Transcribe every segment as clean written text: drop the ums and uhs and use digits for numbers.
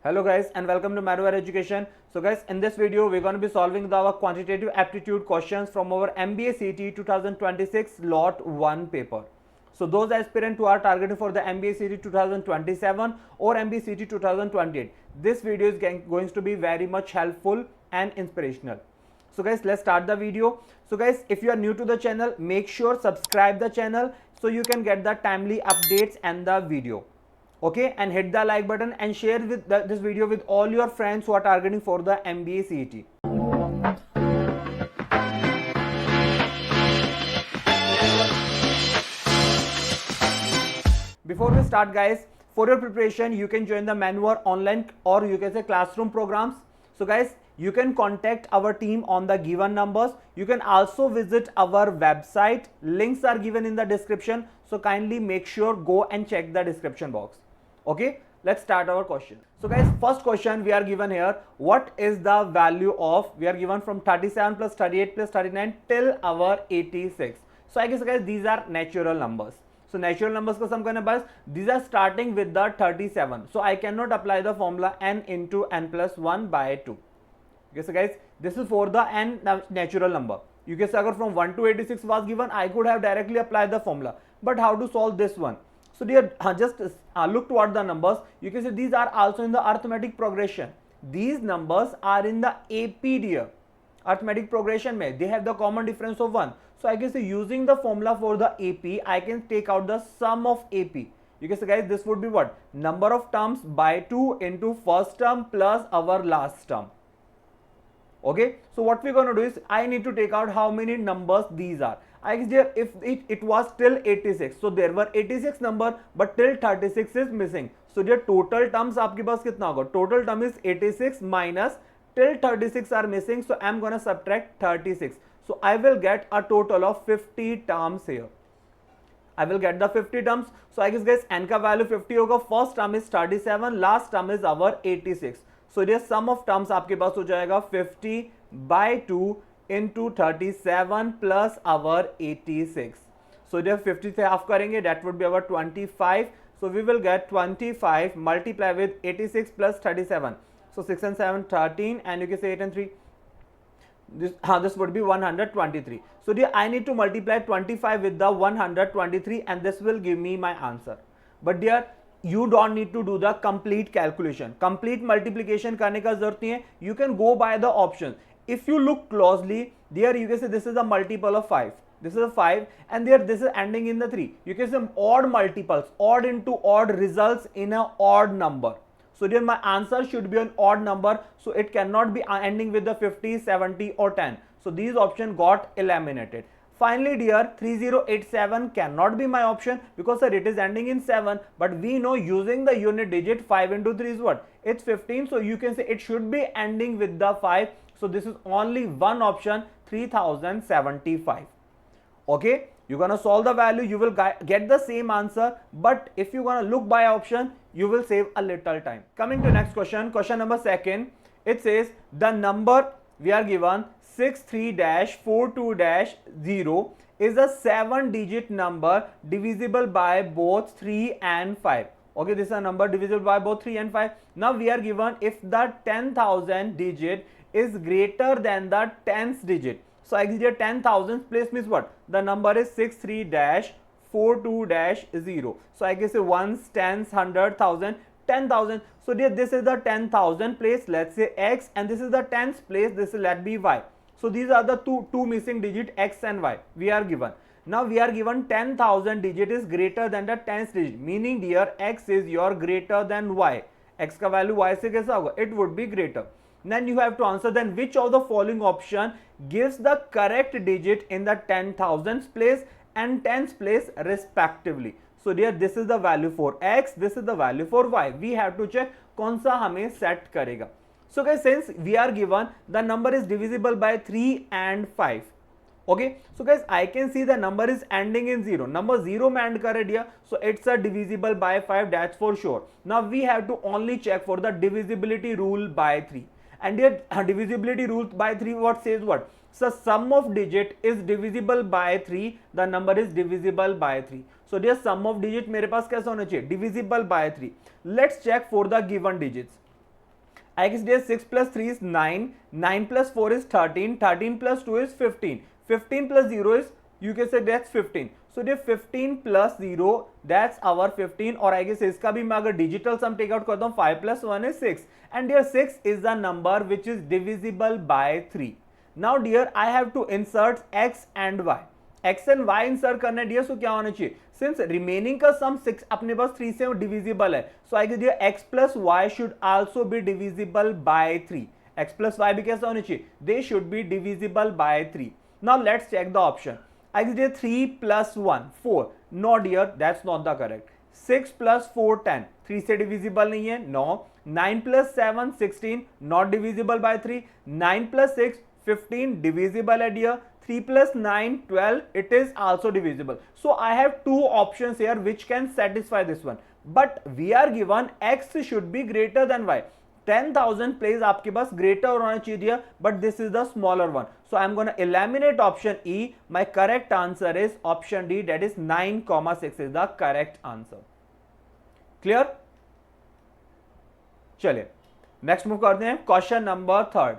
Hello guys and welcome to Manuware Education. So guys, in this video we're going to be solving our quantitative aptitude questions from our MBA CET 2026 lot 1 paper. So those aspirants who are targeted for the MBA CET 2027 or MBA CET 2028, this video is going to be very much helpful and inspirational. So guys, let's start the video. So guys, if you are new to the channel, make sure subscribe the channel so you can get the timely updates and the video. Okay, and hit the like button and share this video with all your friends who are targeting for the MBA CET. Before we start guys, for your preparation you can join the Manuware online or you can say classroom programs. So guys, you can contact our team on the given numbers. You can also visit our website. Links are given in the description. So kindly make sure go and check the description box. Okay, let's start our question. So guys, first question we are given here, what is the value of, we are given from 37 plus 38 plus 39 till our 86. So I guess guys, these are natural numbers. So natural numbers का sum करने पास, these are starting with the 37. So I cannot apply the formula n into n plus 1 by 2. Okay, so guys, this is for the n natural number. You can say agar from 1 to 86 was given, I could have directly applied the formula. But how to solve this one? So dear, just look toward the numbers. You can see these are also in the arithmetic progression. These numbers are in the AP dear. Arithmetic progression mein, they have the common difference of 1. So I can say using the formula for the AP, I can take out the sum of AP. You can say guys, this would be what? Number of terms by 2 into first term plus our last term. Okay, so what we're going to do is I need to take out how many numbers these are. I guess there, if it was till 86, so there were 86 number but till 36 is missing. So their total terms आपके पास कितना होगा? Total term is 86 minus till 36 are missing. So I'm gonna subtract 36. So I will get a total of 50 terms here. I will get the 50 terms. So I guess guys, n का value 50 होगा. First term is 37, last term is our 86. So the sum of terms आपके पास हो जाएगा 50 by 2 into 37 plus our 86. So जब 50 से half करेंगे, that would be our 25. So we will get 25 multiply with 86 plus 37. So 6 and 7 13 and you can say 8 and 3. This would be 123. So dear, I need to multiply 25 with the 123 and this will give me my answer. But dear, you don't need to do the complete calculation. Complete multiplication करने का जरूरत नहीं है. You can go by the options. If you look closely, there you can say this is a multiple of 5. This is a 5 and there this is ending in the 3. You can say odd multiples. Odd into odd results in an odd number. So dear, my answer should be an odd number. So it cannot be ending with the 50, 70 or 10. So these options got eliminated. Finally dear, 3087 cannot be my option because it is ending in 7. But we know using the unit digit 5 into 3 is what? It's 15. So you can say it should be ending with the 5. So this is only one option, 3075. Okay, you're gonna solve the value, you will get the same answer. But if you're gonna look by option, you will save a little time. Coming to next question, question number 2. It says the number we are given 63-42-0 is a 7-digit number divisible by both 3 and 5. Okay, this is a number divisible by both 3 and 5. Now we are given if the 10,000 digit is greater than the 10th digit. So I guess 10,000 place means what? The number is 63-42-0. So I guess ones, tens, 100,000, 10,000. So dear, this is the 10,000 place, let's say x, and this is the 10th place, this is let be y. So these are the two missing digit x and y we are given. Now we are given 10,000 digit is greater than the 10th digit, meaning dear x is your greater than y. X का value y से कैसा होगा? It would be greater. Then you have to answer then which of the following option gives the correct digit in the 10,000th place and 10th place respectively. So dear, this is the value for x, this is the value for y. We have to check कौन सा हमें set करेगा. So guys, since we are given the number is divisible by 3 and 5. Okay, so guys, I can see the number is ending in 0. Number 0 में end करे dear, so it's a divisible by 5, that's for sure. Now we have to only check for the divisibility rule by 3. And here divisibility rule by 3 what says what? So sum of digit is divisible by 3, the number is divisible by 3. So dear, sum of digit मेरे पास कैसा होना चाहिए? Divisible by 3. Let's check for the given digits. I guess dear 6 plus 3 is 9, 9 plus 4 is 13, 13 plus 2 is 15, 15 plus 0 is, you can say that's 15. So dear 15 plus 0 that's our 15, और I guess इसका भी मैं अगर digital some take out करता हूँ 5 plus 1 is 6, and dear 6 is the number which is divisible by 3. Now dear I have to insert x and y. x and y insert करना है dear, सो क्या होना चाहिए, सिंस रिमेनिंग का सम 6 अपने पास 3 से डिविजिबल है, so I guess dear x plus y should also be divisible by 3. x plus y भी कैसा होना चाहिए, they should be divisible by 3. Now let's check the option. I guess dear 3 plus 1 4, no dear that's not the correct. 6 plus 4 10, 3 से divisible नहीं है, no. 9 plus 7 16, not divisible by 3. 9 plus 6 15, divisible है dear. 3 plus 9 12, it is also divisible. So I have two options here which can satisfy this one, but we are given x should be greater than y. 10,000 place आपके पास greater होना चाहिए dear, but this is the smaller one. So I am going to eliminate option E. My correct answer is option D, that is 9,6 is the correct answer. Clear? चलिए next move करते हैं. Question number 3.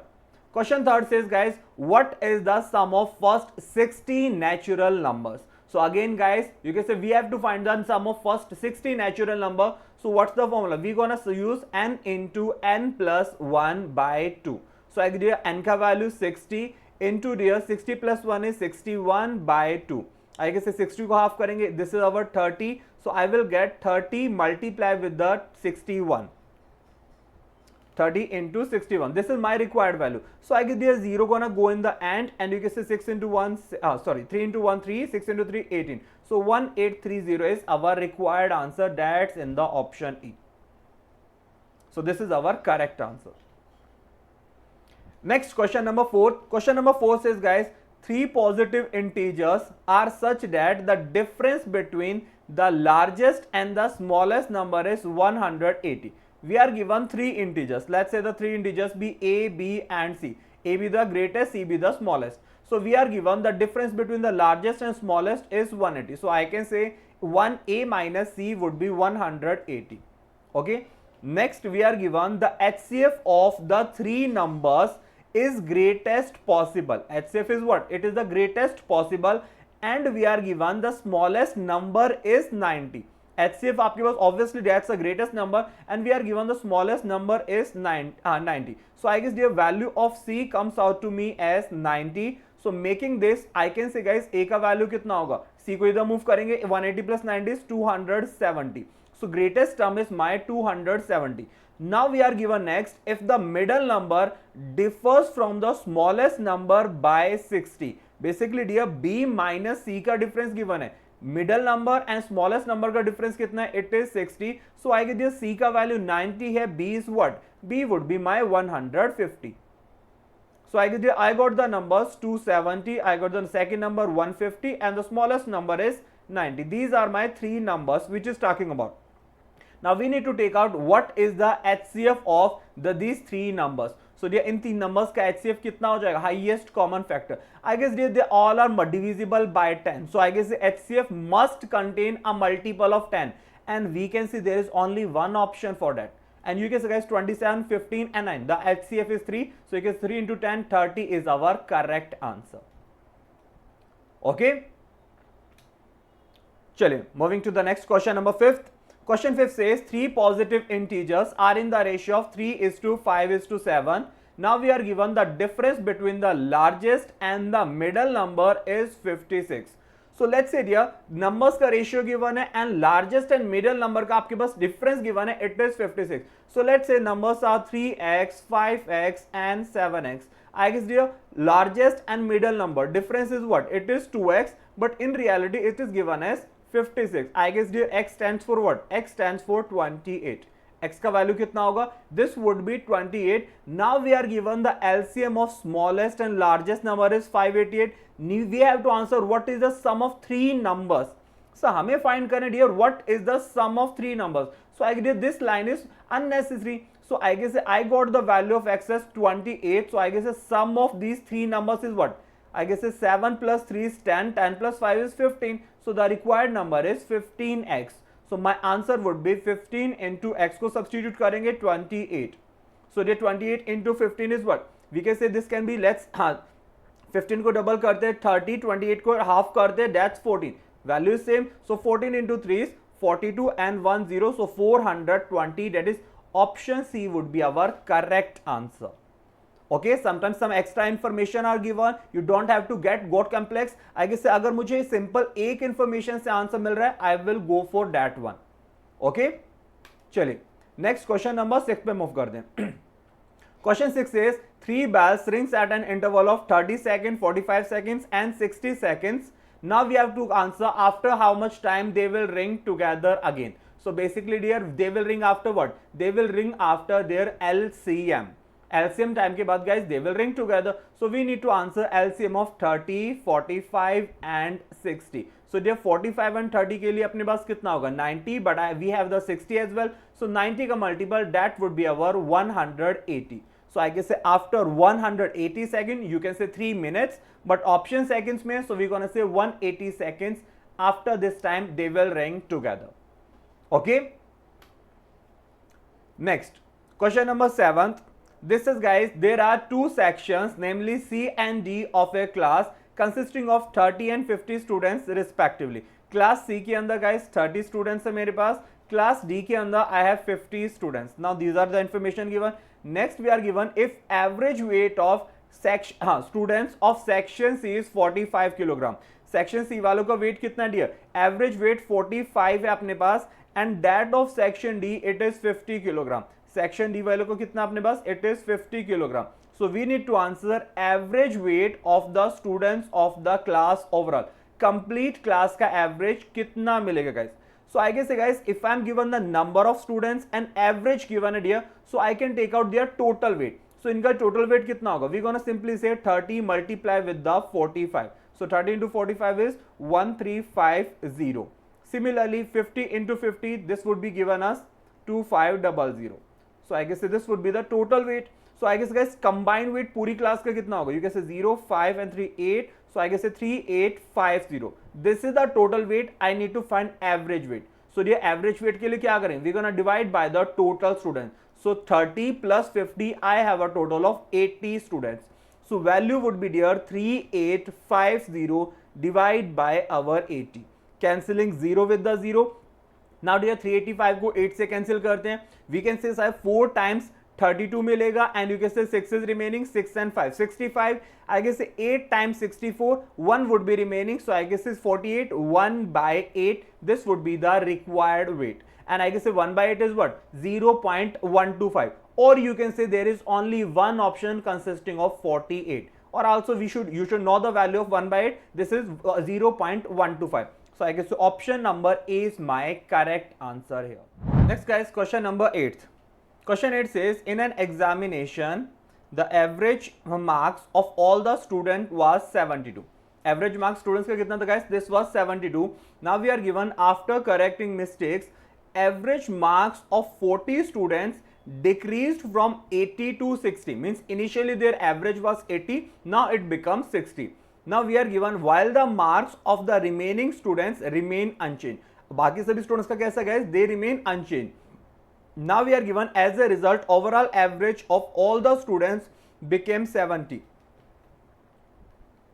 Question 3 says guys, what is the sum of first 60 natural numbers? So again guys, you can say we have to find the sum of first 60 natural number. So what's the formula? We're gonna use n into n plus 1 by 2. So I give n का value 60 into dear 60 plus 1 is 61 by 2. I guess 60 को half करेंगे, this is our 30. So I will get 30 multiplied with the 61. 30 into 61, this is my required value. So I get there 0 gonna go in the and you can say 6 into 1 3 into 1 3, 6 into 3 18. So 1830 is our required answer, that's in the option E. So this is our correct answer. Next question number 4. Question number 4 says guys, three positive integers are such that the difference between the largest and the smallest number is 180. We are given three integers. Let's say the three integers be a, b and c. A be the greatest, c be the smallest. So we are given the difference between the largest and smallest is 180. So I can say 1a minus c would be 180. Okay. Next we are given the HCF of the three numbers is greatest possible. HCF is what? It is the greatest possible, and we are given the smallest number is 90. HCF आपके पास obviously that's the greatest number, and we are given the smallest number is 90. So I guess the value of C comes out to me as 90. So making this I can say guys A का value कितना होगा, C को इधर move करेंगे, 180 plus 90 is 270. So greatest term is my 270. Now we are given next, if the middle number differs from the smallest number by 60. Basically dear B minus C का difference given है, middle number and smallest number का difference कितना है, it is 60. So I get C का value 90 है, B is what, B would be my 150. So I get I got the numbers 270, I got the second number 150 and the smallest number is 90. These are my three numbers which is talking about. Now we need to take out what is the HCF of these three numbers. So dear इन तीन numbers का HCF कितना हो जाएगा, highest common factor. I guess dear they all are divisible by 10. So I guess the HCF must contain a multiple of 10, and we can see there is only one option for that. And you can say guys 27, 15 and 9. The HCF is 3. So you can 3 into 10, 30 is our correct answer. Okay. चलिए moving to the next question number 5th. Question 5 says three positive integers are in the ratio of 3:5:7. Now we are given the difference between the largest and the middle number is 56. So let's say dear numbers का ratio given है and largest and middle number का आपके पास difference given है, it is 56. So let's say numbers are 3x, 5x and 7x. I guess dear largest and middle number difference is what? It is 2x, but in reality it is given as 56. I guess dear x stands for what? X stands for 28. X का value कितना होगा? This would be 28. Now we are given the LCM of smallest and largest number is 588. We have to answer what is the sum of three numbers. So हमें find करना dear what is the sum of three numbers. So I guess this line is unnecessary. So I guess I got the value of x as 28. So I guess the sum of these three numbers is what? I guess 7 plus 3 is 10, 10 plus 5 is 15. So the required number is 15x. So my answer would be 15 into x को substitute करेंगे 28. So dear 28 into 15 is what? We can say this can be, let's 15 को double करते हैं 30, 28 को half करते हैं that's 14. Value is same. So 14 into 3 is 42 and 1 0. So 420. That is option C would be our correct answer. Okay, sometimes some extra information are given. You don't have to got complex. I guess अगर मुझे simple एक information से answer मिल रहा है, I will go for that one. Okay, चलिए next question number 6 पे move कर दें. Question 6 says 3 bells rings at an interval of 30 seconds, 45 seconds and 60 seconds. Now we have to answer after how much time they will ring together again. So basically dear, they will ring after what? They will ring after their LCM. LCM time के बाद guys they will ring together. So we need to answer LCM of 30, 45 and 60. So dear 45 and 30 के लिए अपने पास कितना होगा 90, but we have the 60 as well. So 90 का multiple that would be our 180. So I can say after 180 seconds you can say 3 minutes, but option seconds में, so we're gonna say 180 seconds after this time they will ring together. Okay. Next question number 7. This is guys, there are two sections, namely C and D of a class consisting of 30 and 50 students respectively. Class C के अंदर guys 30 students है मेरे पास, class D के अंदर I have 50 students. Now these are the information given. Next we are given if average weight of students of section C is 45 kilogram. Section C वालों का weight कितना dear? Average weight 45 है अपने पास and that of section D it is 50 kilogram. Section D वालों को कितना अपने पास? It is 50 kilogram. So we need to answer average weight of the students of the class overall. Complete class का average कितना मिलेगा guys? So I guess guys, if I am given the number of students and average given it here, so I can take out their total weight. So इनका total weight कितना होगा? We're gonna simply say 30 multiply with the 45. So 30 into 45 is 1350. Similarly 50 into 50, this would be given us 2500. So I guess this would be the total weight. So I guess guys combined weight पूरी class का कितना होगा? You can say 0, 5 and 3, 8. So I guess 3850. This is the total weight. I need to find average weight. So the average weight के लिए क्या करें? We're gonna divide by the total students. So 30 plus 50, I have a total of 80 students. So value would be dear 3850 divided by our 80. Cancelling 0 with the 0. Now dear 385 को 8 से cancel करते हैं. We can say 4 times 32 मिलेगा and you can say 6 is remaining, 6 and 5 65. I guess 8 times 64, 1 would be remaining, so I guess is 48. 1 by 8, this would be the required weight, and I guess 1 by 8 is what? 0.125, or you can say there is only one option consisting of 48, or also you should know the value of 1 by 8. This is 0.125. So I guess option number A is my correct answer here. Next guys, question number 8. Question 8 says in an examination the average marks of all the students was 72. Average marks students का कितना था guys? This was 72. Now we are given after correcting mistakes, average marks of 40 students decreased from 80 to 60. Means initially their average was 80, now it becomes 60. Now we are given while the marks of the remaining students remain unchanged. बाकी सभी students का कैसा guys? They remain unchanged. Now we are given as a result overall average of all the students became 70.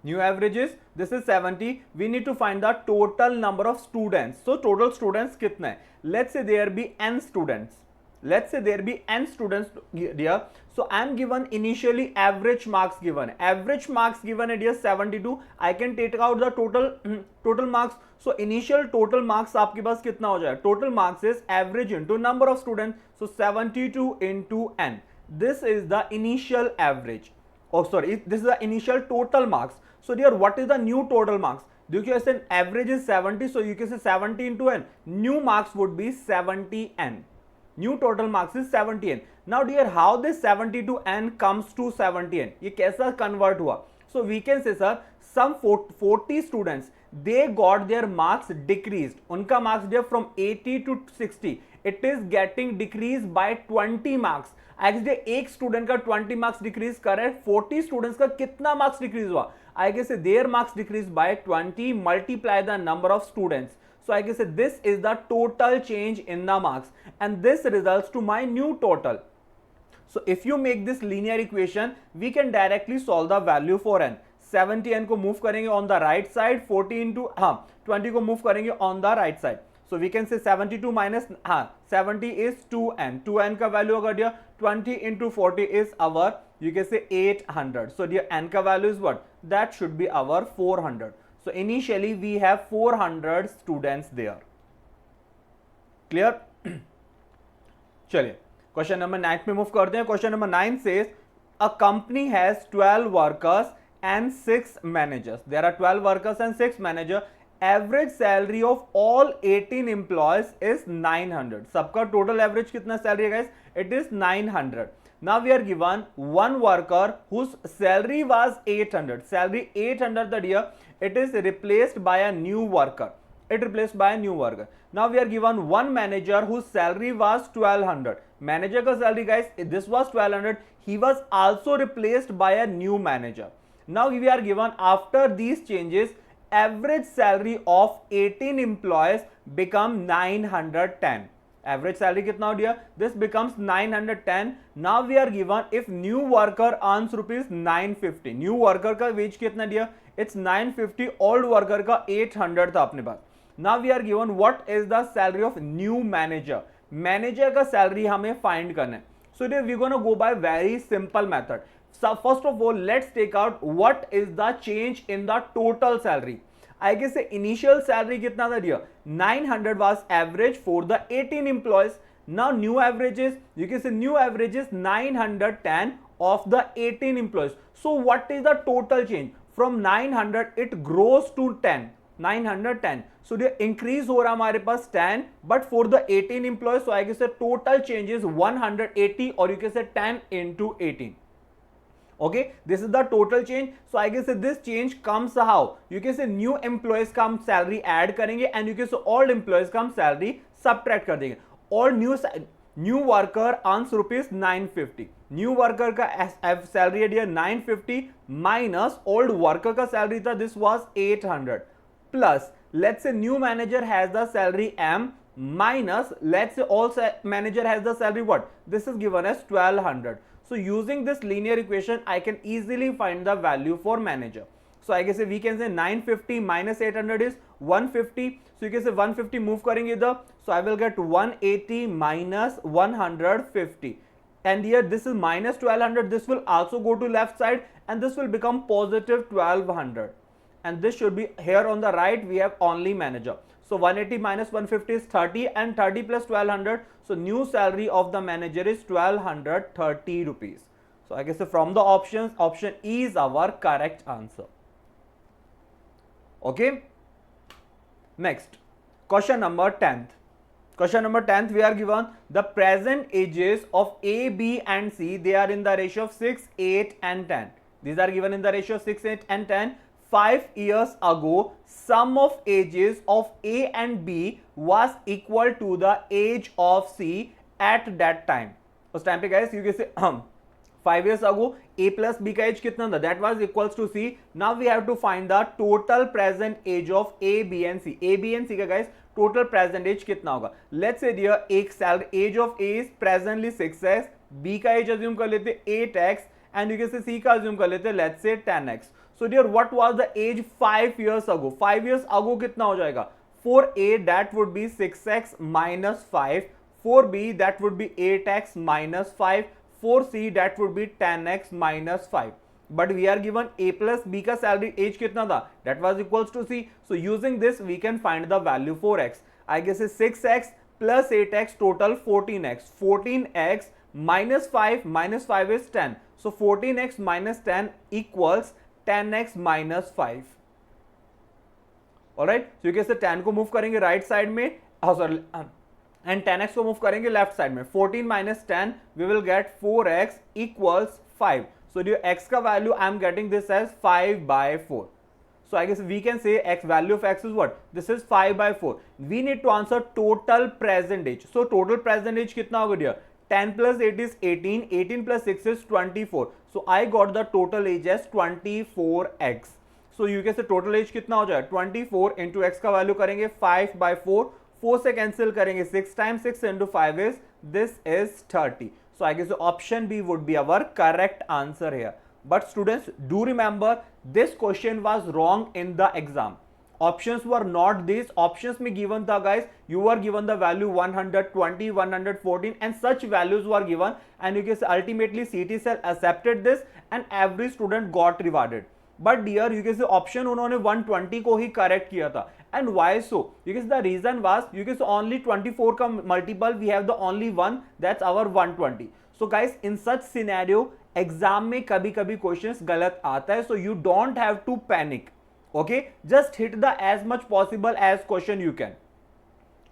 New averages, this is 70. We need to find the total number of students. So total students कितने? Let's say there be n students. Let's say there be n students here. So I am given initially average marks given. Average marks given at here 72. I can take out the total marks. So initial total marks आपके पास कितना हो जाएगा? Total marks is average into number of students. So 72 into n. This is the initial average. Oh sorry, this is the initial total marks. So dear, what is the new total marks? Because an average is 70, so you can say 70 into n. New marks would be 70n. New total marks is 70n. Now dear, how this 70 to n comes to 70n? ये कैसा convert हुआ? So we can say sir, some 40 students, they got their marks decreased. उनका marks dear from 80 to 60. It is getting decreased by 20 marks. Actually एक student का 20 marks decrease करे, 40 students का कितना marks decrease हुआ? I guess their marks decreased by 20, multiply the number of students. So I guess this is the total change in the marks, and this results to my new total. So if you make this linear equation, we can directly solve the value for n. 70n को move करेंगे on the right side, 40 into 20 को move करेंगे on the right side. So we can say 72 minus 70 is 2n. 2n का value अगर dear 20 into 40 is our, you can say 800. So dear n का value is what? That should be our 400. So initially we have 400 students there. Clear? चलिए question number 9 में move करते हैं. Question number 9 says a company has 12 workers and 6 managers. There are 12 workers and 6 managers. Average salary of all 18 employees is 900. सबका total average कितना salary है guys? It is 900. Now we are given one worker whose salary was 800. Salary 800 that year. It is replaced by a new worker. It replaced by a new worker. Now we are given one manager whose salary was 1200. Manager का salary guys, this was 1200. He was also replaced by a new manager. Now we are given after these changes, average salary of 18 employees become 910. Average salary कितना हो गया? This becomes 910. Now we are given if new worker earns rupees 950. New worker का wage कितना दिया? It's 950. Old worker का 800 था अपने पास. Now we are given what is the salary of new manager. Manager का salary हमें find करना है. So we are gonna go by very simple method. So first of all, let's take out what is the change in the total salary. I guess the initial salary कितना था दिया? 900 was average for the 18 employees. Now new average is, you can say new average is 910 of the 18 employees. So what is the total change? From 900 it grows to 10. 910. So the increase हो रहा हमारे पास 10, but for the 18 employees, so I guess the total change is 180, or you can say 10 into 18. Okay, this is the total change. So I guess this change comes how? You can say new employees का हम salary add करेंगे and you can say old employees का हम salary subtract कर देंगे. All new worker earns rupees 950. New worker का salary है 950 minus old worker का salary था, this was 800, plus let's say new manager has the salary M minus let's say all manager has the salary what? This is given as 1200. So using this linear equation, I can easily find the value for manager. So I guess we can say 950 minus 800 is 150. So you can say 150 move करेंगे इधर. So I will get 180 minus 150. And here this is minus 1200. This will also go to left side and this will become positive 1200. And this should be here on the right. We have only manager. So 180 minus 150 is 30 and 30 plus 1200. So new salary of the manager is 1230 rupees. So I guess from the options, option E is our correct answer. Okay. Next, question number 10th. Question number 10th, we are given the present ages of A, B and C. They are in the ratio of 6, 8 and 10. These are given in the ratio of 6, 8 and 10. 5 years ago, sum of ages of A and B was equal to the age of C at that time. उस time पे guys, you can say 5 years ago, A plus B का age कितना था? That was equals to C. Now we have to find the total present age of A, B and C. A, B and C का guys total present age कितना होगा? Let's say dear, एक salary age of A is presently 6x, B का age assume कर लेते 8x and you can say C का assume कर लेते let's say 10x. So dear, what was the age 5 years ago? 5 years ago कितना हो जाएगा? For A that would be 6x minus 5. For B that would be 8x minus 5. For C that would be 10x minus 5. But we are given A plus B का salary age कितना था? That was equals to C. So using this we can find the value for x. I guess is 6x plus 8x total 14x. 14x minus 5 is 10. So 14x minus 10 equals 10x minus 5. Alright, so you can say 10 को move करेंगे right side में, sorry, and 10x को move करेंगे left side में. 14 minus 10 we will get 4x equals 5. So the x का value I am getting this as 5 by 4. So I guess we can say x value of x is what? This is 5 by 4. We need to answer total present age. So total present age कितना होगा dear? 10 plus 8 is 18, 18 plus 6 is 24. So I got the total age as 24x. So you can say total age कितना हो जाएगा? 24 into x का value करेंगे 5 by 4. 4 से cancel करेंगे 6 times 6 into 5 is, this is 30. So I guess option B would be our correct answer here. But students, do remember this question was wrong in the exam. Options were not these. Options में given था guys, you were given the value 120, 114 and such values were given, and you can say ultimately CT cell accepted this and every student got rewarded. But dear, you can say option उन्होंने 120 को ही correct किया था. And why so? You can say the reason was, you can say only 24 का multiple, we have the only one, that's our 120. So guys, in such scenario, exam में कभी कभी questions गलत आता है, so you don't have to panic. Okay, just hit the as much possible as question you can.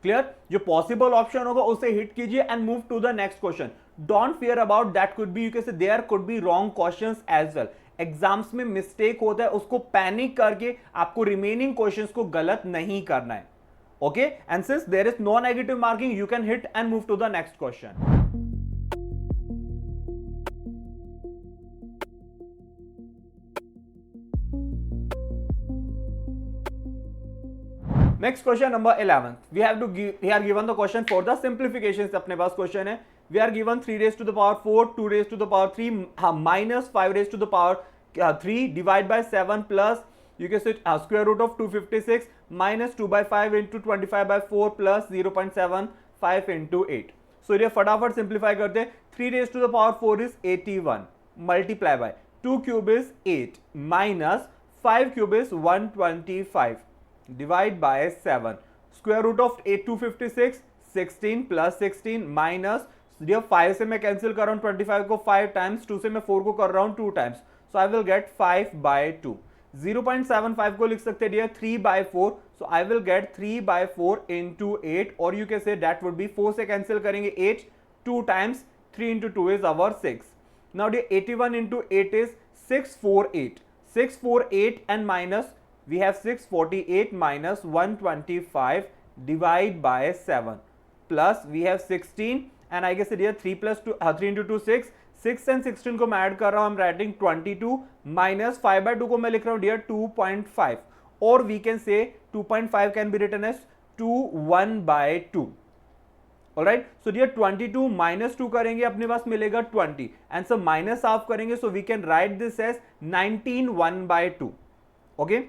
Clear? जो possible option होगा उसे hit कीजिए and move to the next question. Don't fear about that, could be, you can say there could be wrong questions as well. Exams में mistake होता है, उसको panic करके आपको रिमेनिंग क्वेश्चंस को गलत नहीं करना है. Okay, and since there is no negative marking, you can hit and move to the next question. Next question number 11. we are given the question for the simplifications. अपने पास question है, we are given 3 raised to the power 4, 2 raised to the power 3 minus 5 raised to the power 3 divide by 7 plus you can say square root of 256 minus 2 by 5 into 25 by 4 plus 0.75 into 8. So ये फटाफट simplify करते हैं. 3 raised to the power 4 is 81 multiply by 2 cube is 8 minus 5 cube is 125 divide by 7 square root of 8 256 16 plus 16 minus 5 से मैं cancel कर रहा हूं 25 को 5 टाइम्स, 2 से मैं 4 को कर रहा हूं 2 times, so I will gate 5 by 2. 0.75 को लिख सकते हैं 3 by 4, so I will get 3 by 4 into 8, और you can say that would be 4 से कैंसिल करेंगे 8 2 times, 3 into 2 is our 6. Now dear 81 into 8 is 648 and minus we have 648 minus 125 divide by 7 plus we have 16 and I guess here 3 plus 2 3 into 2 6 and 16 को मैं add कर रहा हूं, I'm writing 22 minus 5 by 2 को मैं लिख रहा हूं dear 2.5, or we can say 2.5 can be written as 2 1 by 2. Alright, so dear 22 minus 2 करेंगे अपने पास मिलेगा 20 and so minus half करेंगे, so we can write this as 19 1 by 2. Okay,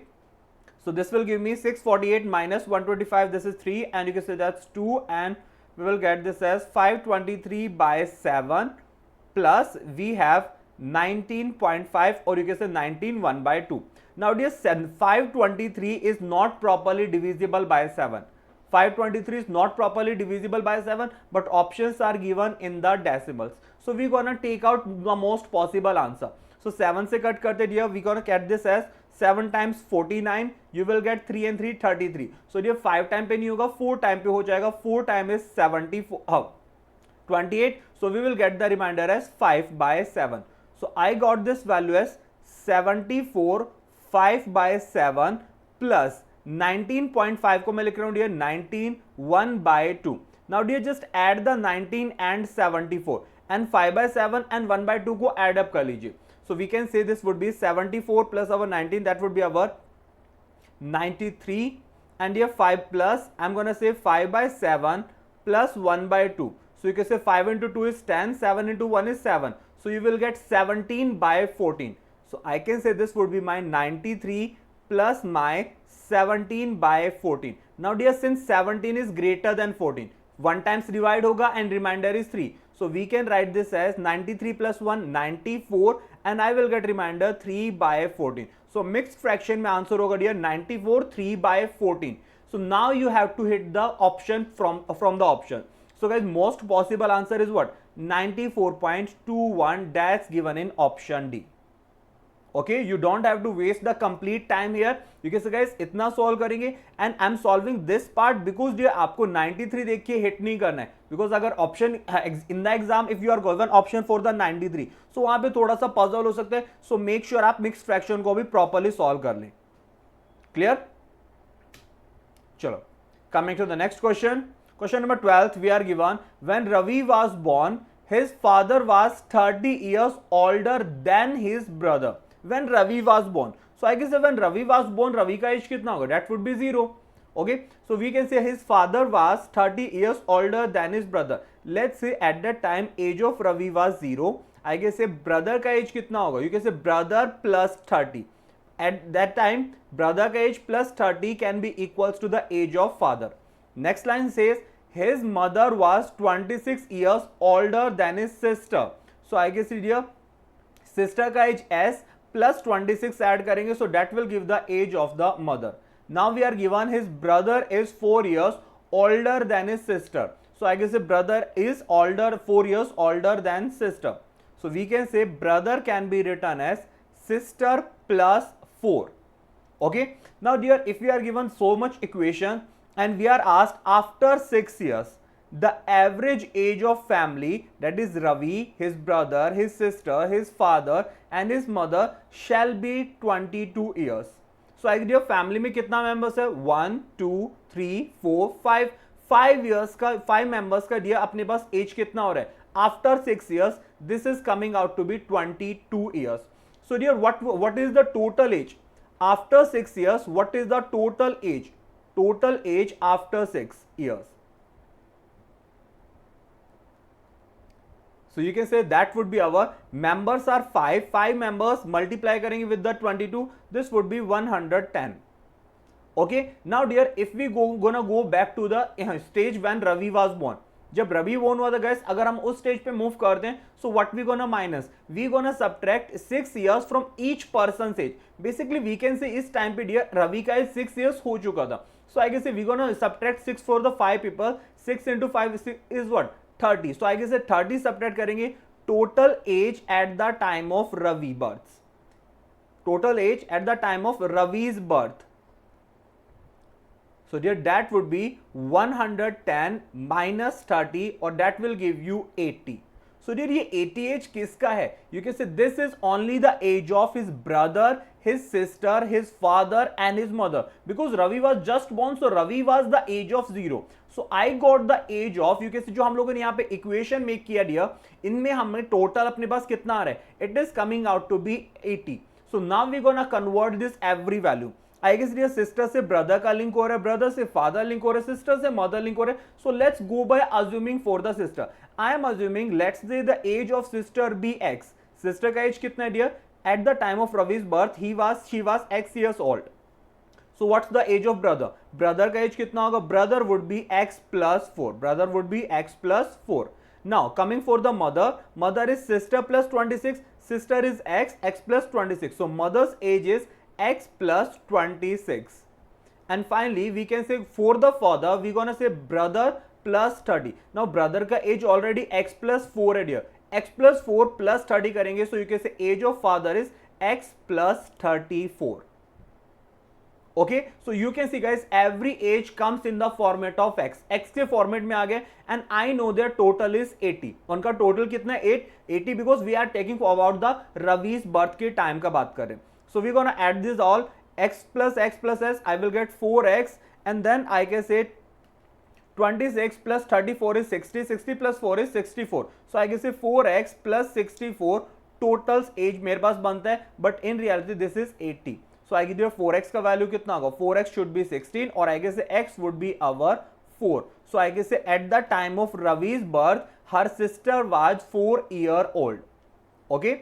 so this will give me 648 minus 125, this is 3 and you can say that's 2, and we will get this as 523 by 7 plus we have 19.5, or you can say 19 1 by 2. Now dear 523 is not properly divisible by 7. 523 is not properly divisible by 7, but options are given in the decimals. So we're gonna take out the most possible answer. So 7 से cut करते dear, we gonna get this as 7 times 49, you will get 3 and 3 33. So dear 5 time पे नहीं होगा, 4 time पे हो जाएगा. 4 time is 28. So we will get the remainder as 5 by 7. So I got this value as 74 5 by 7 plus 19.5 को मैं लिख रहा हूं dear 19 1 by 2. Now dear just add the 19 and 74 and 5 by 7 and 1 by 2 को add up कर लीजिए. So we can say this would be 74 plus our 19, that would be our 93, and here 5 plus I'm gonna say 5 by 7 plus 1 by 2. So you can say 5 into 2 is 10, 7 into 1 is 7. So you will get 17 by 14. So I can say this would be my 93 plus my 17 by 14. Now dear, since 17 is greater than 14, 1 times divide होगा and remainder is 3. So we can write this as 93 plus 1 94 and I will get remainder 3 by 14. So mixed fraction में answer होगा dear 94 3 by 14. So now you have to hit the option from the option. So guys, most possible answer is what? 94.21, that's given in option D. Okay, you don't have to waste the complete time here. You can say guys इतना solve करेंगे and I'm solving this part because dear आपको 93 देख के hit नहीं करना है, because अगर option in the exam if you are given option for the 93, so वहाँ पे थोड़ा सा puzzle हो सकता है. So make sure आप mixed fraction को भी properly solve कर लें. Clear? चलो, coming to the next question. Question number 12, we are given when Ravi was born, his father was 30 years older than his brother. When Ravi was born, so I guess when Ravi was born, Ravi का age कितना होगा? That would be 0. Okay, so we can say his father was 30 years older than his brother. Let's say at that time age of Ravi was 0, I guess say brother का age कितना होगा, you can say brother plus 30, at that time brother ka age plus 30 can be equals to the age of father. Next line says his mother was 26 years older than his sister. So I guess here sister का age s plus 26 add करेंगे, so that will give the age of the mother. Now we are given his brother is 4 years older than his sister. So I guess the brother is older 4 years older than sister. So we can say brother can be written as sister plus 4. Okay, now dear, if we are given so much equation and we are asked after 6 years the average age of family, that is Ravi, his brother, his sister, his father and his mother shall be 22 years. So I dear family में कितना members है, 1 2 3 4 5, 5 years का 5 members का dear अपने पास age कितना हो रहा है, after 6 years this is coming out to be 22 years. So dear, what is the total age after 6 years? What is the total age? Total age after 6 years. So you can say that would be our members are 5. 5 members multiply करेंगे with the 22. This would be 110. Okay. Now dear, if we gonna go back to the stage when Ravi was born. जब Ravi born हुआ था guys, अगर हम उस stage पे move करते हैं, so what we gonna minus, we gonna subtract 6 years from each person age. Basically we can say इस टाइम पे डियर रवि का एज 6 इयर्स हो चुका था. So I guess we gonna subtract 6 for the 5 people. 6 into 5 is what 30. So I guess 30 subtract करेंगे. Total age at the time of Ravi birth, total age at the time of रवि's birth. So dear, that would be 110 minus 30 or that will give you 80. So dear, ये 80 age किसका है? You can say this is only the age of his brother, his sister, his father and his mother. Because Ravi was just born, so Ravi was the age of 0. So I got the age of, you can say जो हम लोगों ने यहाँ पे equation make किया दिया, इनमें हमें total अपने पास कितना आ रहा है? It is coming out to be 80. So now we gonna convert this every value. I guess dear sister से ब्रदर का लिंक हो रहा है, ब्रदर से फादर लिंक हो रहा है, सिस्टर से मदर लिंक हो रहा है. So let's go by assuming for the sister. I am assuming let's say the age of sister be X. Sister का एज कितना है dear? At the time of रवि's birth she was x years old. So what's the age of brother? Brother का age कितना होगा? Brother would be x plus 4. Brother would be x plus 4. Now coming for the mother, mother is sister plus 26. Sister is x plus 26. So mother's age is x plus 26. And finally we can say for the father we gonna say brother plus 30. Now brother का age already x plus 4 है dear. x plus 4 plus 30 करेंगे, so you can say age of father is x plus 34. Okay, so you can see guys every age comes in the format of x. x के format में आ गए and I know their total is 80. उनका total कितना है? 80 because we are taking about the Ravi's birth के time का बात कर रहे हैं. So we're gonna add this all, x plus s, I will get 4x and then I can say 26 plus 34 is 60, 60 plus 4 is 64. So I can say 4x plus 64 totals age मेरे पास बनता है, but in reality this is 80. So I give you 4x का value कितना होगा? 4x should be 16 or I guess x would be our 4. So I guess at the time of Ravi's birth her sister was 4 years old. Okay,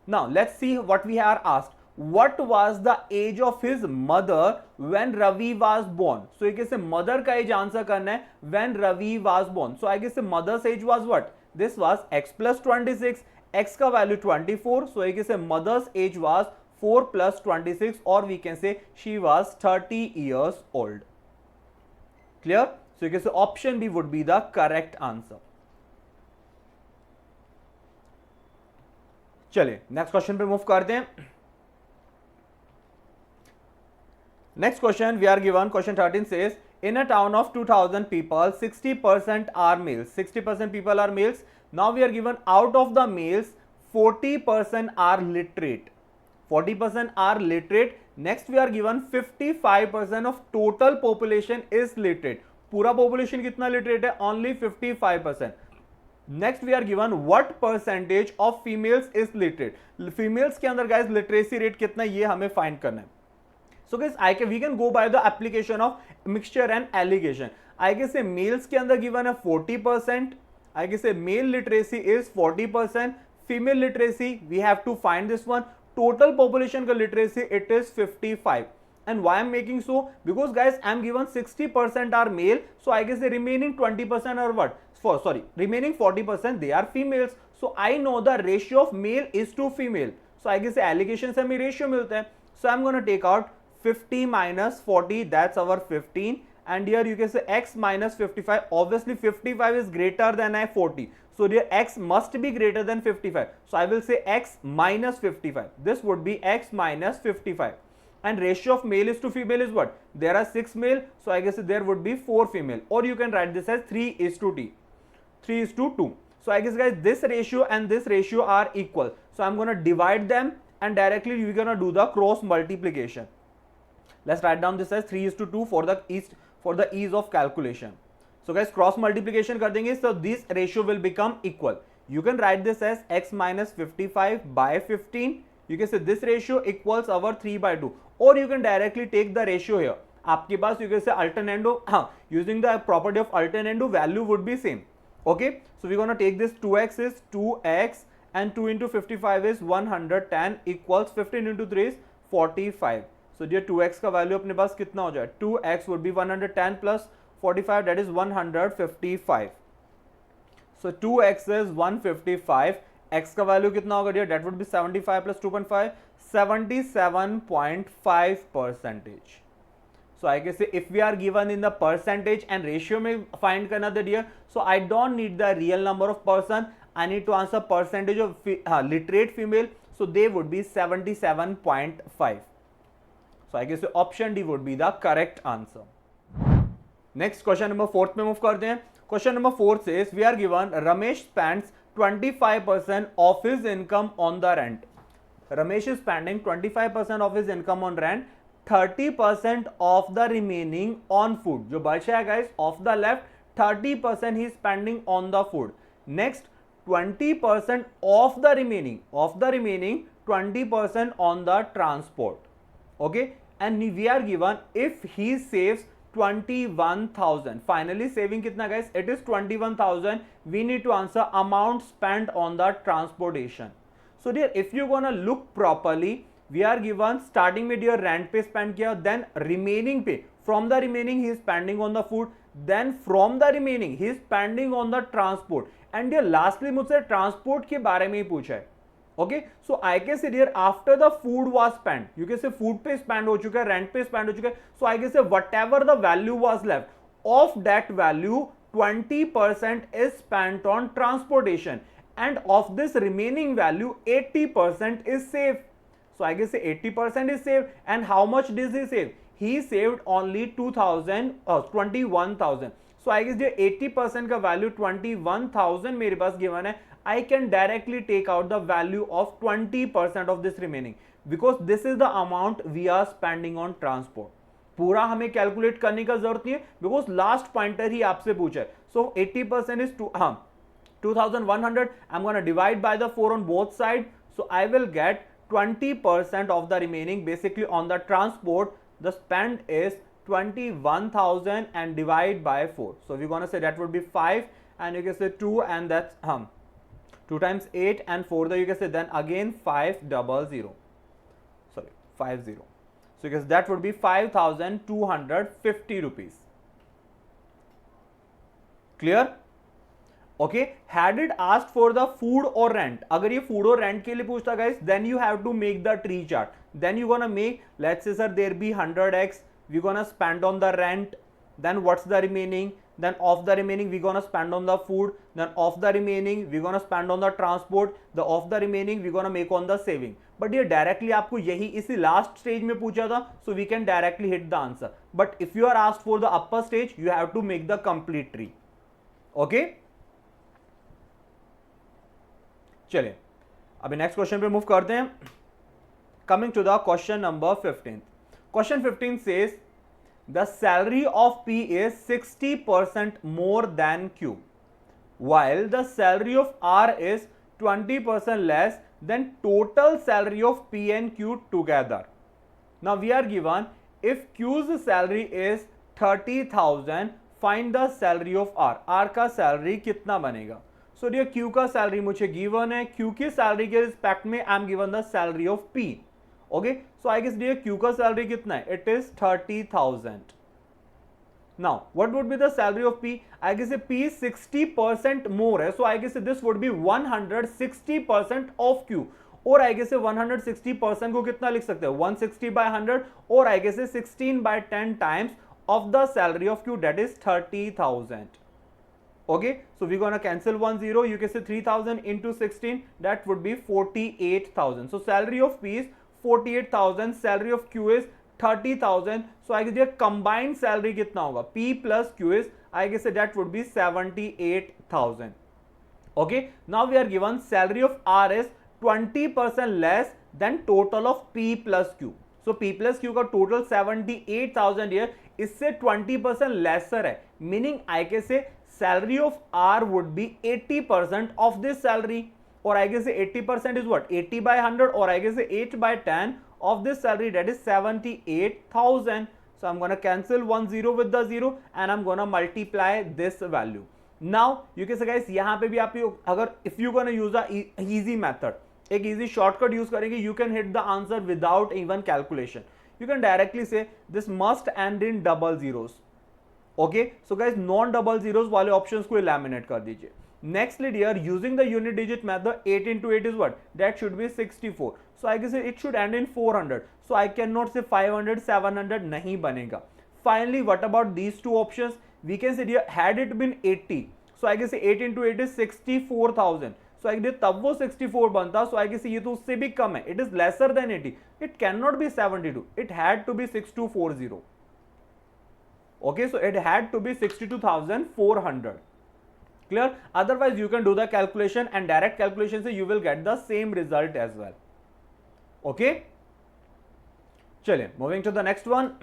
now let's see what we are asked. What was the age of his mother when Ravi was born? So I guess mother का age answer करना है when Ravi was born. So I guess mother's age was what? This was x plus 26. X का value 24. So I guess mother's age was 4 plus 26 or we can say she was 30 years old. Clear? So you can say option B would be the correct answer. चलिए next question पे move करते हैं. Next question we are given, question 13 says in a town of 2000 people 60% are males. 60% people are males. Now we are given out of the males 40% are literate. 40% are literate. Next we are given 55% of total population is literate. पूरा population कितना literate है? Only 55%. Next we are given what percentage of females is literate. Females के अंदर guys literacy rate कितना ये हमें find करना है. So guys we can go by the application of mixture and alligation. I guess males के अंदर given है 40%, I can say male literacy is 40%, female literacy we have to find this one, total population का literacy it is 55. And why I'm making so? Because guys I'm given 60% are male, so I guess the remaining 20% are what? Remaining 40% they are females. So I know the ratio of male is to female. So I guess the allocation से हमें ratio मिलता है. So I'm gonna take out 50 minus 40, that's our 15. And here you can say x minus 55. Obviously 55 is greater than 40. So here x must be greater than 55. So I will say x minus 55. This would be x minus 55. And ratio of male is to female is what? There are 6 male. So I guess there would be 4 female. Or you can write this as 3 is to t. 3 is to 2. So I guess guys this ratio and this ratio are equal. So I'm going to divide them and directly we're going to do the cross multiplication. Let's write down this as 3 is to 2 for the ease of calculation. So guys cross multiplication कर देंगे, so this ratio will become equal. You can write this as x minus 55 by 15. You can say this ratio equals our 3 by 2, or you can directly take the ratio here. आपके पास you can say alternando, using the property of alternando value would be same. Okay, so we're gonna take this 2x is 2x and 2 into 55 is 110 equals 15 into 3 is 45. So dear 2x का value अपने पास कितना हो जाए? 2x would be 110 plus 45, that is 155. So 2x is 155. x का value कितना होगा dear? That would be 75 plus 2.5, 77.5%. So I can say if we are given in the percentage and ratio में find करना था dear, so I don't need the real number of person. I need to answer percentage of literate female. So they would be 77.5. So I guess option D would be the correct answer. Next question number 4 में move करते हैं. Question number 4 says we are given Ramesh spends 25% of his income on the rent. Ramesh is spending 25% of his income on rent, 30% of the remaining on food. जो बचा है guys of the left 30% he is spending on the food. Next 20% of the remaining 20% on the transport. Okay, and we are given if he saves 21,000. Finally saving कितना guys? It is 21,000. We need to answer amount spent on the transportation. So dear if you gonna look properly, we are given starting में dear rent पे spend किया, then remaining पे, from the remaining he is spending on the food, then from the remaining he is spending on the transport, and dear lastly मुझसे transport के बारे में ही पूछा है. Okay, so I can say here after the food was spent, you can say food पे spend हो चुका है, rent पे spend हो चुका है, so I can say whatever the value was left, of that value 20% is spent on transportation, and of this remaining value 80% is saved. So I can say 80% is saved, and how much did he save? He saved only 21,000. So I guess the 80% का value 21,000 मेरे पास given है. I can directly take out the value of 20% of this remaining, because this is the amount we are spending on transport. पूरा हमें calculate करने का जरूरत नहीं है, because last pointer ही आपसे पूछा है. So 80% is 2,100. I'm gonna divide by the 4 on both sides. So I will get 20% of the remaining. Basically on the transport, the spend is 21,000 and divide by 4. So we're gonna say that would be 5, and you can say 2, and that's 2 times 8 and 4, you can say then again 500. Sorry, 50. So because that would be 5,250 rupees. Clear? Okay, had it asked for the food or rent, अगर ये food or rent के लिए पूछता guys, then you have to make the tree chart. Then you gonna make, let's say sir there be 100x, we're gonna spend on the rent, then what's the remaining, then of the remaining we're gonna spend on the food, then of the remaining we're gonna spend on the transport, the of the remaining we're gonna make on the saving. But ये directly आपको यही इसी last stage में पूछा था, so we can directly hit the answer. But if you are asked for the upper stage, you have to make the complete tree. Okay, चलिए अभी next question पे मूव करते हैं. Coming to the question number 15. Question 15 says the salary of P is 60% more than Q, while the salary of R is 20% less than total salary of P and Q together. Now we are given if Q's salary is 30,000, find the salary of R, R का salary कितना बनेगा। So dear Q का salary मुझे given है, Q की salary के respect में I am given the salary of P. Okay, so I guess dear Q का सैलरी कितना है, it is 30,000। Now, what would be the salary of P? I guess P is 60% more है, so I guess this would be 160% of Q. और I guess 160% को कितना लिख सकते हैं, 160 by 100, और I guess 16 by 10 times of the salary of Q, that is 30,000. Okay, so we're gonna cancel 1 0. You can say 3,000 into 16, that would be 48,000. So salary of P is 48,000, salary of Q is 30,000. So I guess combined salary कितना होगा, P plus Q is, I guess that would be 78,000. Okay, now we are given salary of R is 20% less than total of P plus Q. So P plus Q का total 78,000 here, इससे 20% lesser है, meaning I can say salary of R would be 80% of this salary, or I guess 80% is what, 80 by 100, or I guess 8 by 10 of this salary, that is 78,000. So I'm gonna cancel 1 0 with the 0 and I'm gonna multiply this value. Now you can say guys, यहाँ पे भी आप अगर if you gonna use a easy method, एक easy shortcut use करेंगे, you can hit the answer without even calculation. You can directly say this must end in double zeros. Okay, so guys non double zeros वाले options को eliminate कर दीजिए. Nextly dear, using the unit digit method, 8 into 8 is what, that should be 64. So I guess it should end in 400. So I cannot say 500, 700 नहीं बनेगा. Finally, what about these two options? We can say dear, had it been 80, so I guess 8 into 8 is 64,000. So I guess तब वो 64 बनता. So I guess ये तो उससे भी कम है. It is lesser than 80. It cannot be 72. It had to be 6240. Okay, so it had to be 62,400. Clear? Otherwise you can do the calculation and direct calculation, so you will get the same result as well. Okay, चलिए moving to the next one.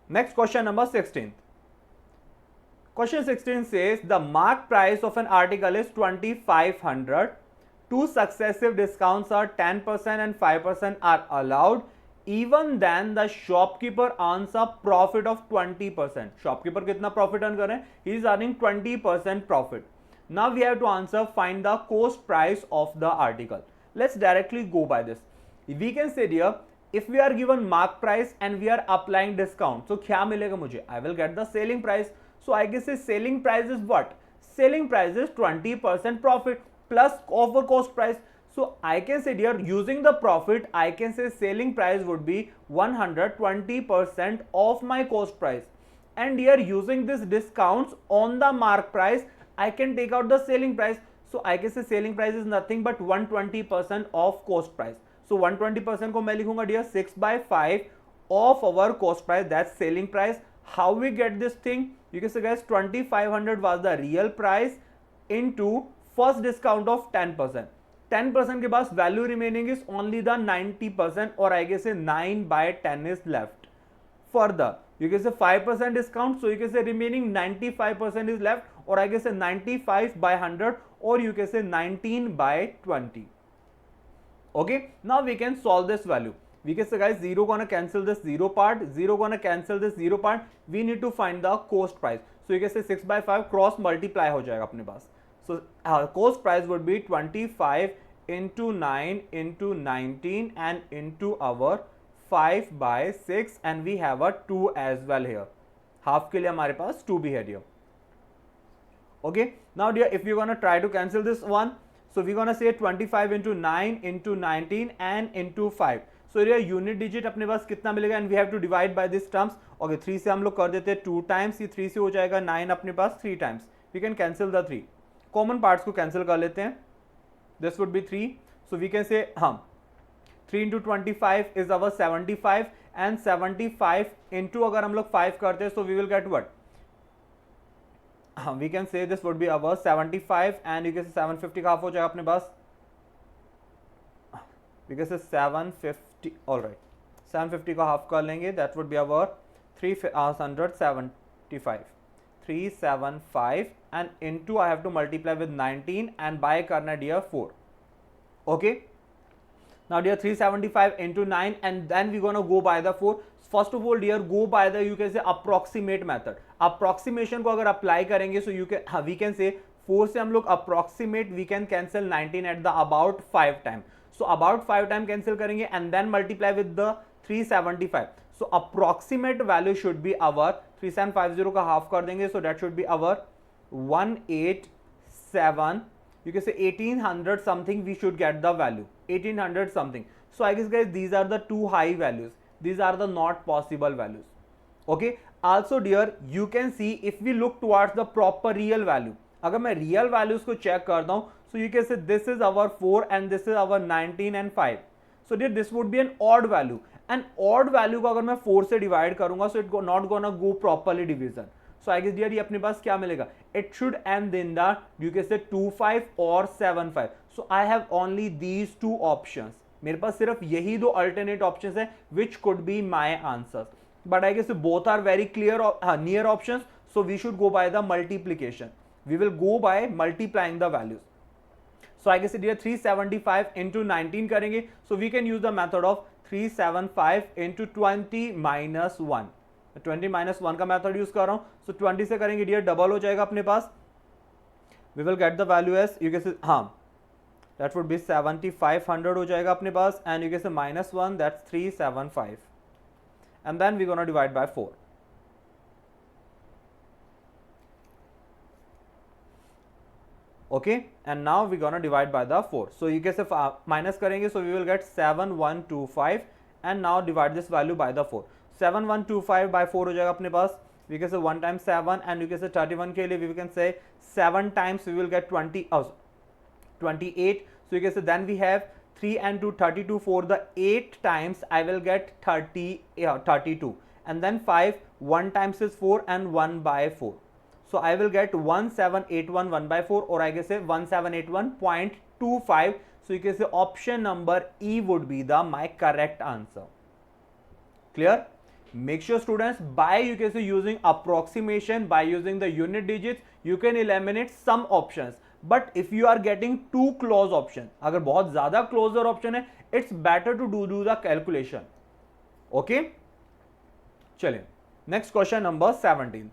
Next question number 16. Question 16 says the mark price of an article is 2,500. Two successive discounts are 10% and 5% are allowed. Even then the shopkeeper earns a profit of 20%. Shopkeeper कितना profit earn कर रहे हैं? He is earning 20% profit. Now we have to answer, find the cost price of the article. Let's directly go by this. We can say here, if we are given mark price and we are applying discount, so क्या मिलेगा मुझे? I will get the selling price. So I guess selling price is what? Selling price is 20% profit plus offer cost price. So I can say here, using the profit, I can say selling price would be 120% of my cost price. And here using this discounts on the mark price, I can take out the selling price. So I can say selling price is nothing but 120% of cost price. So 120% को मैं लिखूंगा dear 6 by 5 of our cost price, that's selling price. How we get this thing? You can say guys, 2,500 was the real price into first discount of 10%. 10% के पास value remaining is only the 90%, or I guess say 9 by 10 is left. Further, you can say 5% discount, so you can say remaining 95% is left, or I guess say 95 by 100, or you can say 19 by 20. Okay, now we can solve this value. We can say guys, 0 gonna cancel this 0 part, 0 gonna cancel this 0 part. We need to find the cost price. So you can say 6 by 5 cross multiply हो जाएगा अपने पास. So cost price would be 25 into 9 into 19 and into our 5 by 6, and we have a 2 as well here. Half के लिए हमारे पास 2 भी है here. Okay, now dear, if you're gonna try to cancel this one, so we're gonna say 25 into 9 into 19 and into 5. So dear, unit digit अपने पास कितना मिलेगा, and we have to divide by these terms. Okay, 3 से हम लोग कर देते हैं 2 times, ये 3 से हो जाएगा 9 अपने पास 3 times. We can cancel the 3. Common parts को cancel कर लेते हैं. This would be 3. So we can say 3 into 25 is our 75, and 75 into अगर हम लोग 5 करते हैं, so we will get what? We can say this would be our 75, and you can say 750 का half हो जाएगा अपने पास. We can say 750. All right, 750 का half कर लेंगे. That would be our 375. 375 and into I have to multiply with 19 and by करना dear 4. Okay, Now dear 375 into 9 and then we're gonna go by the 4. First of all dear go by the you can say approximate method. Approximation को अगर apply करेंगे so you can we can say 4 से हम लोग approximate we can cancel 19 at the about 5 time. So about 5 time cancel करेंगे and then multiply with the 375. So approximate value should be our 3750 का half कर देंगे so that should be our 187, you can say 1800 something we should get the value 1800 something. So I guess guys these are the two high values, these are the not possible values. Okay, also dear you can see if we look towards the proper real value, अगर मैं real values को check करता हूँ so you can say this is our 4 and this is our 19 and 5. So dear this would be an odd value and odd value को अगर मैं 4 से divide करूँगा so it not gonna go properly division. So I guess dear ये अपने पास क्या मिलेगा, it should end in the you can say 25 or 75. So I have only these two options, मेरे पास सिर्फ यही दो alternate options है which could be my answers. But I guess both are very clear near options, so we should go by the multiplication. We will go by multiplying the values. So I guess dear 375 into 19 करेंगे, so we can use the method of 375 into 20 minus 1. 20 minus 1 का method use कर रहा हूं, so 20 से करेंगे dear double हो जाएगा अपने पास, we will get the value as you can say that would be 7500 हो जाएगा अपने पास and you can say minus 1 that's 375 and then we're gonna divide by 4. Okay, and now we're gonna divide by the 4. So you can say minus करेंगे so we will get 7125 and now divide this value by the 4. 7125 by 4 हो जाएगा अपने पास, we can say 1 times 7 and you can say 31 के लिए we can say 7 times we will get 28. So you can say then we have 3 and 2 32 for the 8 times I will get 32 and then 5 1 times is 4 and 1 by 4. So I will get 1781 1 by 4 or I can say 1781.25. So you can say option number E would be the my correct answer. Clear? Make sure students by you can say using approximation, by using the unit digits you can eliminate some options. But if you are getting too close option, अगर बहुत ज़्यादा closer option है, it's better to do the calculation. Okay? चलिए next question number 17th.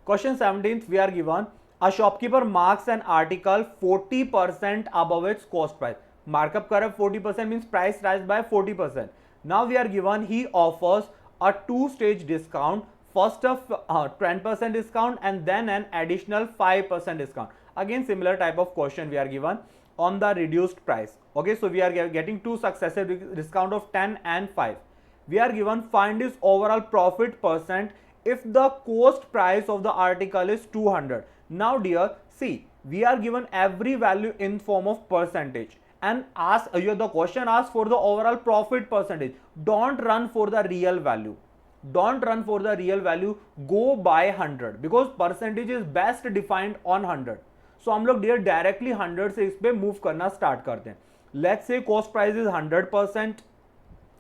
Question 17th we are given a shopkeeper marks an article 40% above its cost price. Markup करा 40% means price rise by 40%. Now we are given he offers a two-stage discount, first of 10% discount and then an additional 5% discount. Again similar type of question we are given on the reduced price. Okay, so we are getting two successive discount of 10 and 5. We are given find his overall profit percent if the cost price of the article is 200. Now dear see we are given every value in form of percentage and ask the question asks for the overall profit percentage. Don't run for the real value, don't run for the real value, go by 100 because percentage is best defined on 100. So हम लोग dear directly 100 से इस पे move करना start करते हैं. Let's say cost price is 100%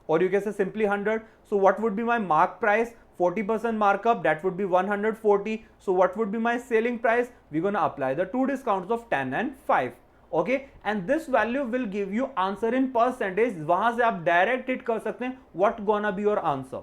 or you can say simply 100. So what would be my mark price? 40% markup, that would be 140. So what would be my selling price? We're gonna apply the two discounts of 10 and 5. Okay, and this value will give you answer in percentage. वहां से आप direct hit कर सकते हैं what gonna be your answer.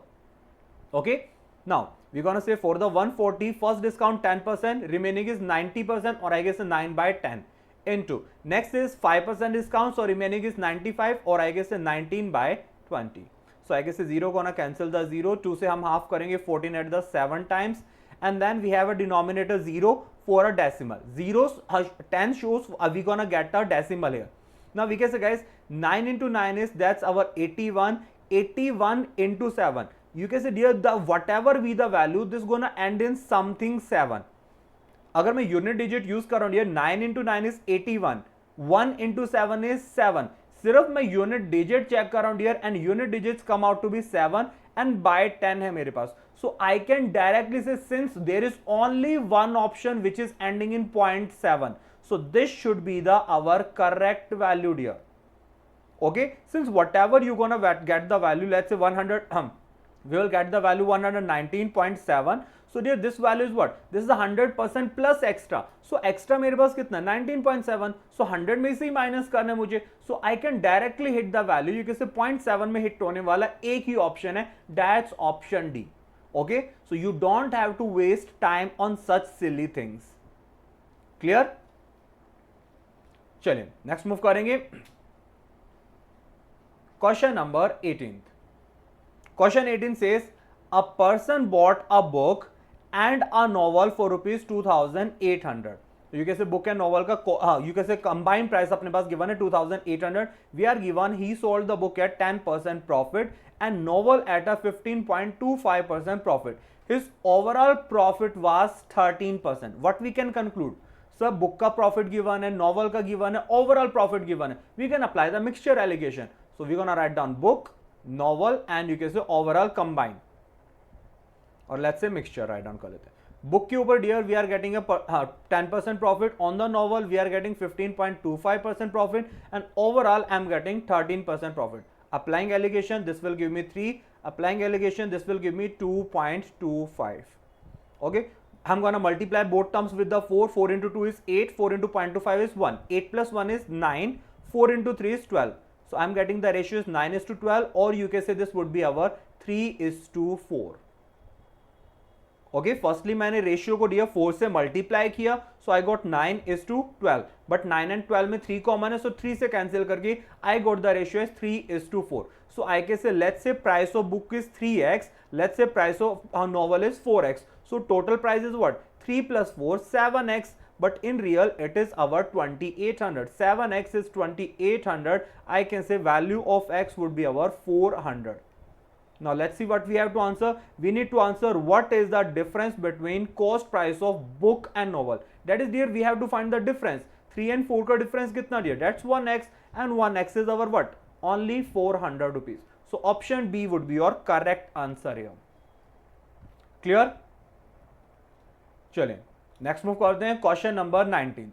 Okay, now we're gonna say for the 140 first discount 10%, remaining is 90% or I guess 9 by 10 into next is 5% discount, so remaining is 95 or I guess 19 by 20. So I guess 0 gonna cancel the 0, 2 से हम half करेंगे 14 at the 7 times and then we have a denominator 0 for a decimal. 10 shows we gonna get the decimal here. Now we can say guys 9 into 9 is that's our 81, 81 into 7. You can say dear the whatever be the value this gonna end in something 7. अगर मैं unit digit use कर रहा हूँ dear 9 into 9 is 81, 1 into 7 is 7. सिर्फ मैं unit digit check कर रहा हूं dear and unit digits come out to be 7 and by 10 है मेरे पास. So I can directly say since there is only one option which is ending in 0.7, so this should be the our correct value dear. Okay, since whatever you gonna get the value, let's say 100 we will get the value 119.7. So dear, this value is what? This is 100% plus extra. So extra मेरे पास कितना 19.7. So 100 में से ही minus करना है मुझे. So I can directly hit the value. ये कैसे 0.7 में हिट होने वाला एक ही ऑप्शन है. That's option D. Okay? So you don't have to waste time on such silly things. Clear? चलिए नेक्स्ट मूव करेंगे. Question number 18. Question 18 says a person bought a book and a novel for rupees 2,800. तो you can say book and novel का you can say combined price अपने पास given है 2,800. We are given he sold the book at 10% profit and novel at a 15.25% profit. His overall profit was 13%. What we can conclude? Sir, book का profit given है, novel का given है, overall profit given है. We can apply the mixture allegation. So we gonna write down book, novel and you can say overall combined. और let's say mixture write down कर लेते हैं. Book के ऊपर dear we are getting 10% profit, on the novel we are getting 15.25% profit and overall I am getting 13% profit. Applying alligation this will give me 3, applying alligation this will give me 2.25. Okay, I'm gonna multiply both terms with the 4. 4 into 2 is 8, 4 into 0.25 is 1, 8 plus 1 is 9, 4 into 3 is 12. So I'm getting the ratio is 9:12, or you can say this would be our 3:4. Okay, firstly मैंने ratio को दिया 4 से multiply किया, सो I got 9:12, but 9 and 12 में 3 common है, सो 3 से cancel करके आई got the ratio is 3:4. So I can से let's say price of book is 3x, let's say price of novel is 4x. So total price is what 3 + 4 7x, but in real it is our 2800. 7x is 2800. I can say value of x would be our 400. Now let's see what we have to answer. We need to answer what is the difference between cost price of book and novel. That is dear, we have to find the difference. 3 and 4 का difference कितना dear? That's 1x, and 1x is our what? Only 400 rupees. So option B would be your correct answer here. Clear? चलिए next move करते हैं. Question number 19.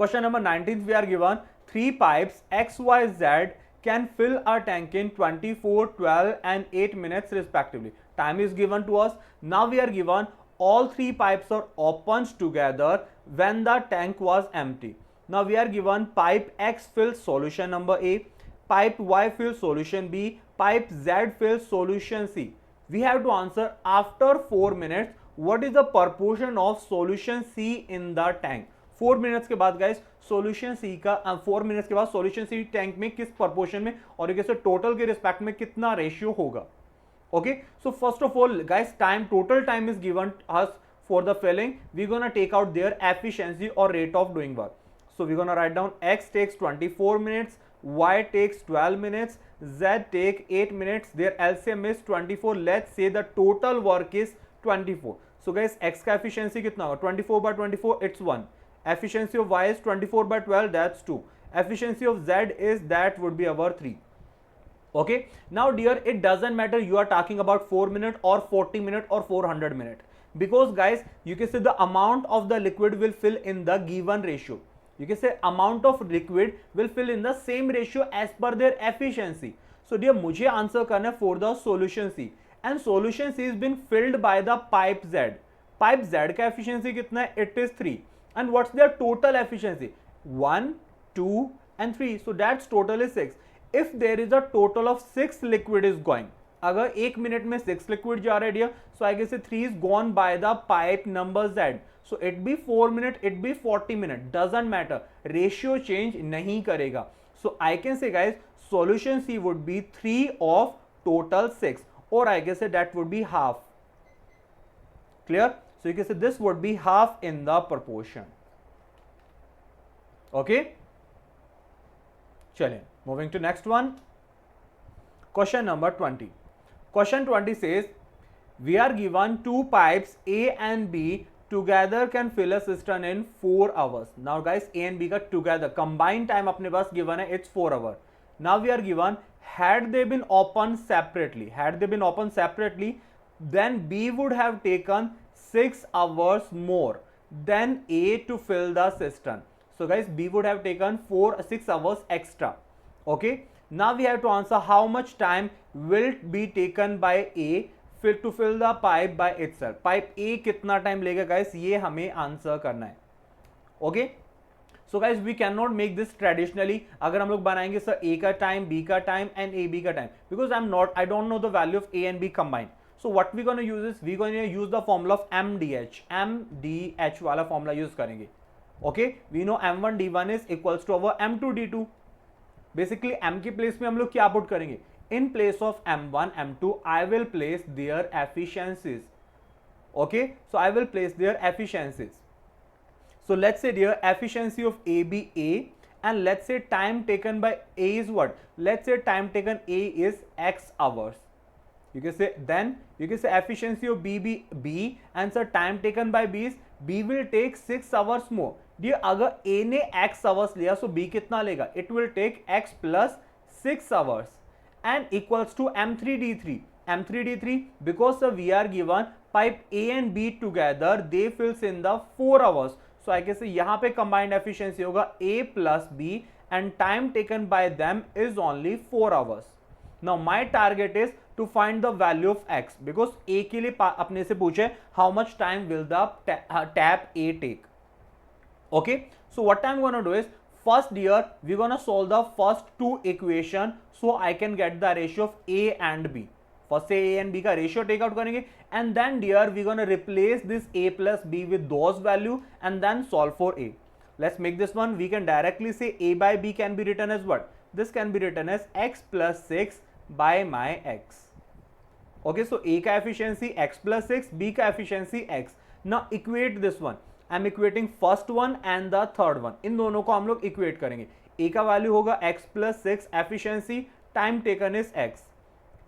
Question number 19 we are given 3 pipes XYZ can fill a tank in 24, 12 and 8 minutes respectively. Time is given to us. Now we are given all 3 pipes are opened together when the tank was empty. Now we are given pipe X fills solution number A, pipe Y fills solution B, pipe Z fills solution C. We have to answer after 4 minutes what is the proportion of solution C in the tank. 4 minutes के बाद guys solution सी का 4 minutes के बाद solution सी tank में किस proportion में और कैसे टोटल के रिस्पेक्ट में कितना रेशियो होगा. Okay, so first of all guys time, total time is given us for the filling. We gonna take out their efficiency और rate of doing work. So we gonna write down x takes 24 minutes, y takes 12 minutes, z take 8 minutes. Their LCM is 24. Let's say the total work is 24. So guys x का efficiency कितना होगा 24/24 it's 1. Efficiency of y is 24/12, that's 2. Efficiency of z is that would be our 3. Okay, now dear, it doesn't matter you are talking about 4 minute or 40 minute or 400 minute, because guys you can say the amount of the liquid will fill in the given ratio. You can say amount of liquid will fill in the same ratio as per their efficiency. So dear, मुझे answer करना है for the solution C, and solution C is been filled by the pipe Z. Pipe Z का efficiency कितना है? It is 3. And what's their total efficiency? 1, 2 and 3. So that's total is 6. If there is a total of 6 liquid is going, अगर 1 minute में 6 liquid जा रहे हैं, so I guess 3 is gone by the pipe number Z. So it be 4 minute, it be 40 minute, doesn't matter. Ratio change नहीं करेगा. So I can say guys, solution C would be 3 of total 6, or I guess that would be half. Clear? So you can say this would be half in the proportion. Okay, chaliye moving to next one. Question number 20. Question 20 says we are given 2 pipes A and B together can fill a cistern in 4 hours. Now guys, A and B का together combined time अपने पास given है, it's 4 hours. Now we are given had they been opened separately, then B would have taken 6 hours more than A to fill the cistern. So guys, B would have taken 6 hours extra. Okay, now we have to answer how much time will be taken by A to fill the pipe by itself. Pipe A कितना time लेगा guys, ये हमें answer करना है. Okay, so guys we can not make this traditionally. अगर हम लोग बनाएंगे सर A का टाइम, B का टाइम एंड AB का time, because I don't know the value of A and B कंबाइंड. So what we gonna use is we gonna use the formula of MDH वाला formula use करेंगे. Okay, we know M1 D1 is equals to our M2 D2. Basically M की place में हम लोग क्या put करेंगे, in place of M1 M2 I will place their efficiencies. Okay, so I will place their efficiencies. So let's say their efficiency of A be A, and let's say time taken by A is what? Let's say time taken A is X hours. You can say, then you can say efficiency of B be B, and sir time taken by B is B will take 6 hours more. Dear, अगर A ने X hours लिया, so B कितना लेगा? It will take X plus 6 hours and equals to M3D3. M3D3 because we are given pipe A and B together, they fills in the 4 hours. So I guess यहाँ पे combined efficiency होगा A plus B and time taken by them is only 4 hours. Now my target is to find the value of X because A के लिए अपने से पूछे how much time will the tap A take. Okay, so what I'm gonna do is, first here we're gonna solve the first two equation so I can get the ratio of A and B. First A and B का ratio take out करेंगे, and then here we're gonna replace this A plus B with those value and then solve for A. Let's make this one. We can directly say A by B can be written as what? This can be written as X plus 6 by my X. Okay, so A का efficiency X plus 6, B का efficiency X. Now equate this one. I'm equating first one and the third one. इन दोनों को हम लोग equate करेंगे. A का value होगा X plus 6, efficiency time taken is X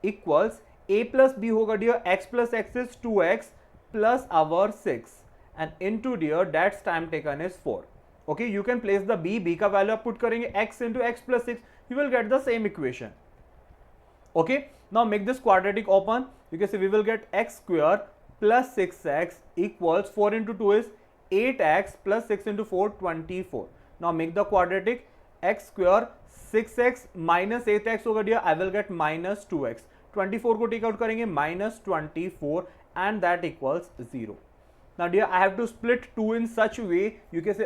equals A plus B होगा dear X plus X is 2X plus our 6 and into dear that's time taken is 4. Okay, you can place the B का value आप put करेंगे X into X plus 6, you will get the same equation. Okay, now make this quadratic open. You can say we will get X square plus 6X equals 4 into 2 is 8X plus 6 into 4 24. Now make the quadratic. X square 6X minus 8X होगा dear, I will get minus 2X. 24 को take out करेंगे minus 24 and that equals 0. Now dear, I have to split 2 in such way, you can say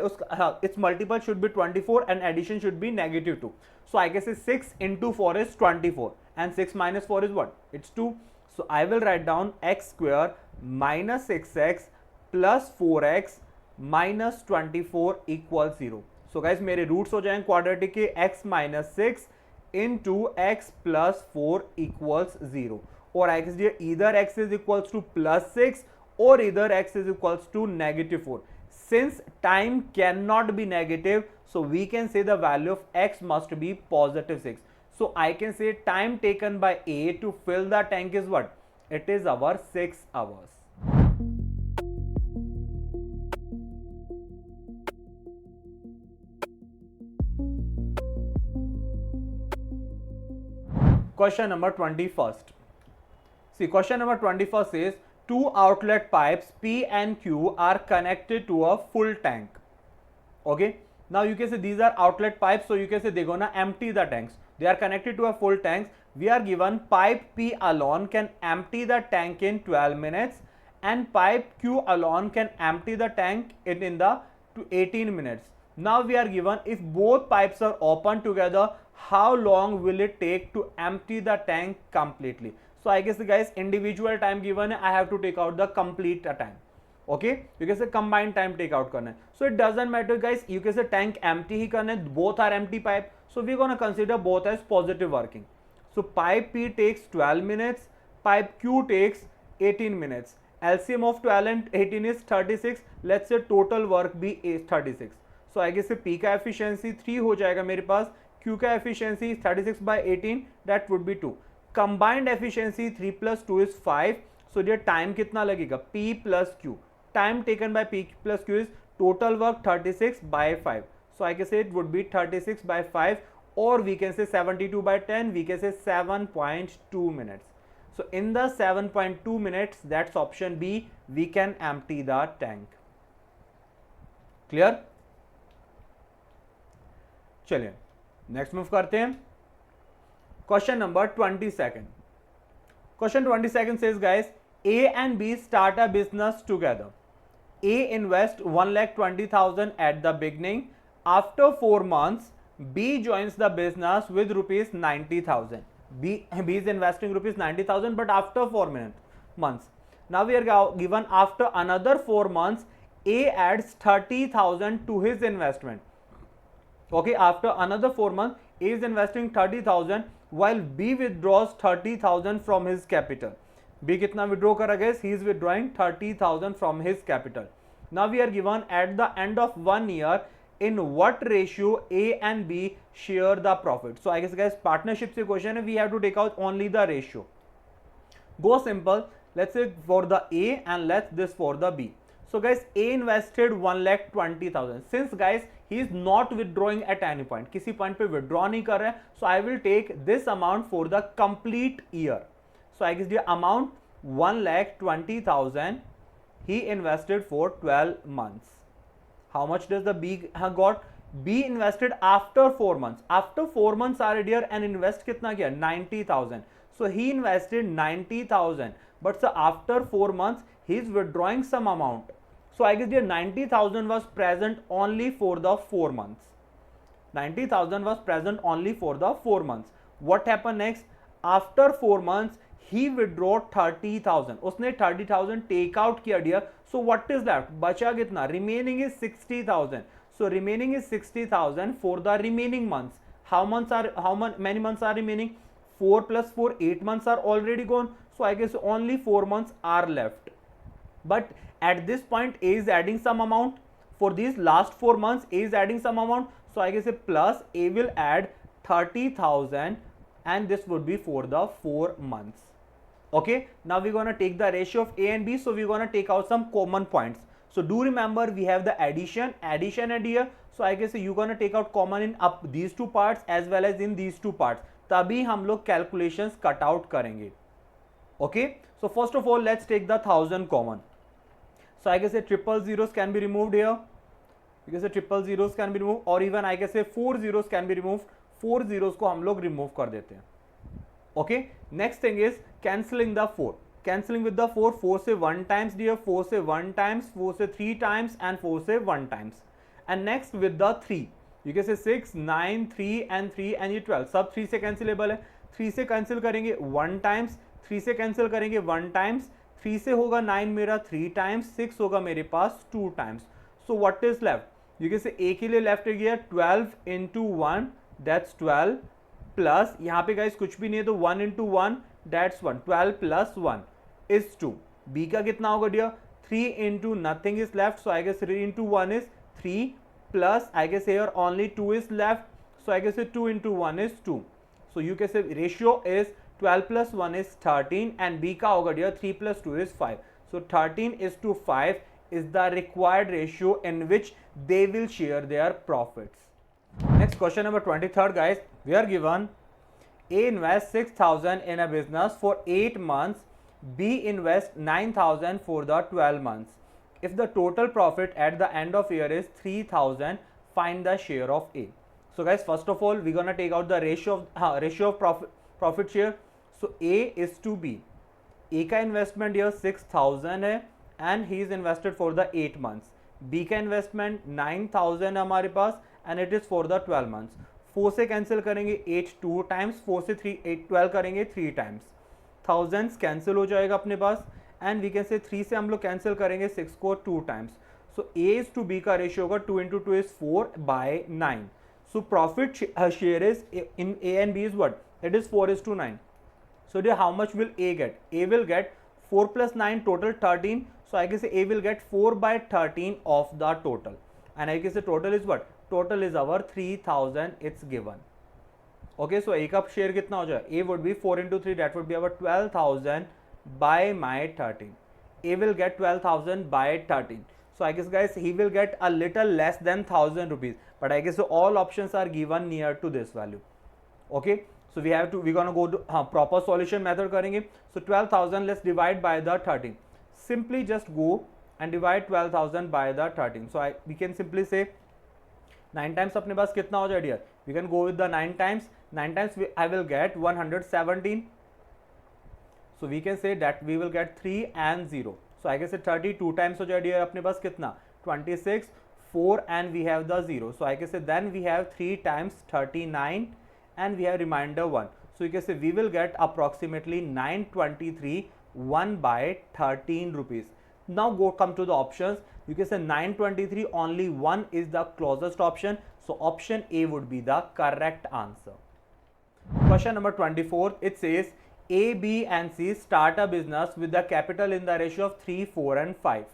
its multiple should be 24 and addition should be negative 2. So I can say 6 into 4 is 24 and 6 minus 4 is what? It's 2. So I will write down X square minus 6X plus 4X minus 24 equals 0. So guys, मेरे roots हो जाएंगे quadratic के x minus 6 into x plus 4 equals 0. और I guess either x is equals to plus 6 or either x is equals to negative 4. Since time cannot be negative, so we can say the value of x must be positive 6. So I can say time taken by A to fill the tank is what? It is our 6 hours. Question number 21st. See, question number 21st says two outlet pipes P and Q are connected to a full tank. Okay, now you can say these are outlet pipes, so you can say they're gonna empty the tanks. They are connected to a full tank. We are given pipe P alone can empty the tank in 12 minutes and pipe Q alone can empty the tank in the 18 minutes. Now we are given if both pipes are open together, how long will it take to empty the tank completely? So I guess guys, individual time given I have to take out the complete time. Okay, you can say combined time take out करना है. So it doesn't matter guys, you can say tank empty ही करना है, both are empty pipe. So we're gonna consider both as positive working. So pipe P takes 12 minutes, pipe Q takes 18 minutes. LCM of 12 and 18 is 36. Let's say total work be is 36. So I guess P का efficiency 3 हो जाएगा मेरे पास, Q का efficiency 36 by 18 that would be 2. Combined efficiency 3 plus 2 is 5. So your time कितना लगेगा? P plus Q. Time taken by P plus Q is total work 36 by 5. So I can say it would be 36 by 5, or we can say 72 by 10. We can say 7.2 minutes. So in the 7.2 minutes, that's option B, we can empty the tank. Clear? चलिए next move करते हैं. Question number 22. Question 22 says, guys, A and B start a business together. A invest 1,20,000 at the beginning. After 4 months, B joins the business with rupees 90,000. B is investing rupees 90,000, but after 4 months. Now we are given after another 4 months, A adds 30,000 to his investment. Okay, after another 4 months, A is investing 30,000 while B withdraws 30,000 from his capital. B kitna withdraw kara guys? He is withdrawing 30,000 from his capital. Now we are given at the end of 1 year, in what ratio A and B share the profit. So I guess guys, partnership se question hai, we have to take out only the ratio. Go simple. Let's say for the A and let's this for the B. So guys, A invested 1,20,000. Since guys, he is not withdrawing at any point, किसी point पे withdraw नहीं कर रहा है, so I will take this amount for the complete year. So I guess the amount 1,20,000 he invested for 12 months. How much does the B got? B invested after 4 months. After 4 months are here and invest कितना किया? 90,000. So he invested 90,000. But so after 4 months, he is withdrawing some amount. So I guess the 90,000 was present only for the 4 months. 90,000 was present only for the 4 months. What happened next? After 4 months, he withdrew 30,000. उसने 30,000 take out किया dear. So what is left? बचा कितना? Remaining is 60,000. So remaining is 60,000 for the remaining months. How many months are remaining? 4 plus 4, 8 months are already gone. So I guess only 4 months are left. But at this point, A is adding some amount. For these last 4 months, A is adding some amount. So I guess a plus A will add 30,000 and this would be for the 4 months. Okay, now we're going to take the ratio of A and B. So we're going to take out some common points. So do remember we have the addition and here. So I guess you're going to take out common in up these two parts as well as in these two parts. तभी हम लोग calculations cut out करेंगे. Okay, so first of all let's take the 1000 common. So I guess a triple zeros can be removed here. Because a triple zeros can be removed, or even I guess say 4 zeros can be removed. 4 zeros को हम लोग remove कर देते हैं. Okay, next thing is cancelling the 4. Cancelling with the 4, 4 से 1 times dear, 4 से 1 times, 4 से 3 times and 4 से 1 times. And next with the 3. You can say 6, 9, 3 and ये 12. सब 3 से cancelable है. 3 से cancel करेंगे 1 times, 3 से cancel करेंगे 1 times, 3 से होगा 9 मेरा 3 times, 6 होगा मेरे पास 2 times. So what is left? You can say A के लिए left गया 12 into 1, that's 12 plus यहाँ पे guys कुछ भी नहीं है तो 1 into 1, that's 1. 12 plus 1 is 2. B का कितना होगा dear? 3 into nothing is left, so I guess 3 into 1 is 3 plus I guess here only 2 is left, so I guess 2 into 1 is 2. So you can say ratio is 12 plus 1 is 13 and B का होगा dear 3 plus 2 is 5. So 13 is to 5 is the required ratio in which they will share their profits. Next question number 23rd guys, we are given A invests 6,000 in a business for 8 months, B invests 9,000 for the 12 months. If the total profit at the end of year is 3,000, find the share of A. So guys, first of all, we're gonna take out the ratio of profit share. So A is to B. A का investment here 6,000 है and he is invested for the 8 months. B का investment 9,000 है हमारे पास and it is for the 12 months. 4 से cancel करेंगे 8 2 times, 4 से 12 करेंगे 3 times. Thousands cancel हो जाएगा अपने पास and we can say 3 से हम लोग cancel करेंगे 6 को 2 times. So A is to B का ratio होगा 2 into 2 is 4 by 9. So profit share is in A and B is what? It is 4 is to 9. So dear, how much will A get? A will get 4 plus 9 total 13. So I guess A will get 4 by 13 of the total. And I guess the total is what? Total is our 3,000 it's given. Okay, so A का share कितना हो जाए? A would be 4 into 3, that would be our 12,000 by my 13. A will get 12,000 by 13. So I guess guys, he will get a little less than 1,000 rupees. But I guess so all options are given near to this value. Okay, so we're gonna go to proper solution method करेंगे. So 12,000 let's divide by the 13. Simply just go and divide 12,000 by the 13. So we can simply say 9 times अपने पास कितना हो जाए dear? We can go with the 9 times. 9 times I will get 117. So we can say that we will get 3 and 0. So I can say 30 2 times हो जाए dear अपने पास कितना 26, 4 and we have the 0. So I can say then we have 3 times 39 and we have remainder 1. So you can say we will get approximately 923 1 by 13 rupees. Now come to the options. You can say 923 only 1 is the closest option. So option A would be the correct answer. Question number 24, it says A, B and C start a business with the capital in the ratio of 3, 4 and 5.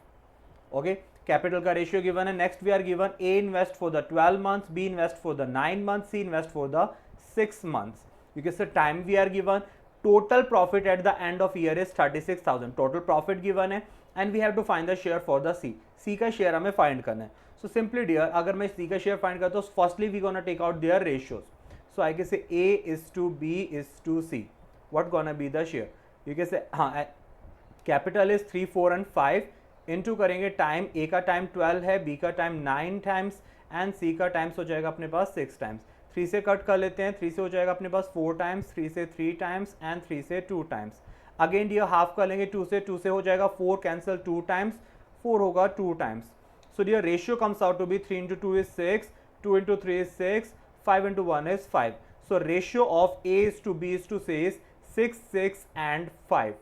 Okay, capital का ratio given है. Next we are given A invest for the 12 months, B invest for the 9 months, C invest for the 6 months. You can say time we are given. Total profit at the end of year is 36,000. Total profit given है and we have to find the share for the C. C का share हमें find करना है. So simply dear, अगर मैं C का share find करता हूँ, firstly we gonna take out their ratios. So I can say A is to B is to C. What gonna be the share? You can say हाँ capital is 3, 4 and 5 into करेंगे time. A का time 12 है, B का time 9 times and C का times हो जाएगा अपने पास 6 times. 3 से कट कर लेते हैं. 3 से हो जाएगा अपने पास 4 टाइम्स, 3 से 3 टाइम्स एंड 3 से 2 टाइम्स. अगेन डियर हाफ कर लेंगे 2 से हो जाएगा 4 कैंसिल 2 टाइम्स, 4 होगा 2 times. So dear ratio comes out to be 3 into 2 is 6, 2 into 3 is 6, 5 into 1 is 5. So ratio of A is to B is to C is 6, 6 and 5.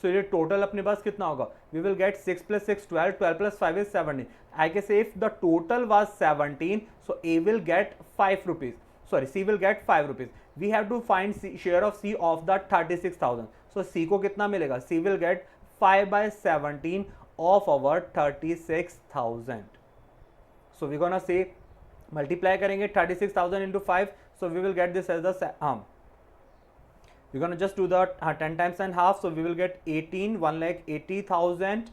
So ये total अपने पास कितना होगा? We will get 6 plus 6 12, 12 plus 5 is 17. I can say if the total was 17, so A will get 5 rupees. Sorry, C will get 5 rupees. We have to find share of C of the 36,000. So C को कितना मिलेगा? C will get 5 by 17 of our 36,000. So we're gonna say multiply करेंगे 36,000 into 5. So we will get this as the we're gonna just do the 10 times and half. So we will get 18, 1,80,000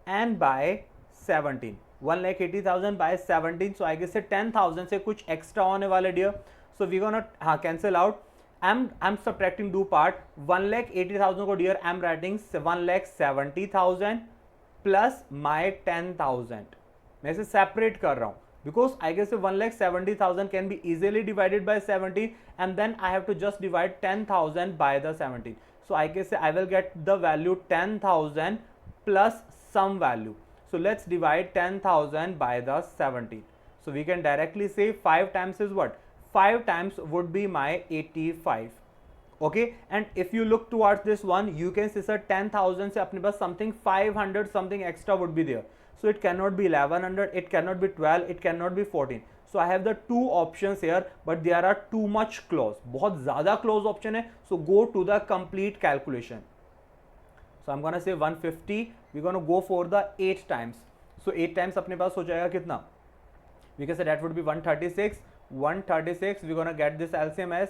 and by 17. 1,80,000 by 17. So I guess say 10,000 से कुछ extra होने वाले dear. So we're gonna cancel out. I'm subtracting do part. 1,80,000 को dear I'm writing 1,70,000 plus my 10,000. मैं इसे separate कर रहा हूँ. Because I guess 1,70,000 can be easily divided by 17 and then I have to just divide 10,000 by the 17. So I guess I will get the value 10,000 plus some value. So let's divide 10,000 by the 17. So we can directly say 5 times is what? 5 times would be my 85. Okay, and if you look towards this one, you can see sir 10,000 से अपने पास something 500 something extra would be there. So it cannot be 1100, it cannot be 12, it cannot be 14. So I have the two options here, but there are too much close. बहुत ज़्यादा close option है. So go to the complete calculation. So I'm gonna say 150. We're gonna go for the 8 times. So 8 times अपने पास हो जाएगा कितना? We can say that would be 136. 136. We're gonna get this LCM as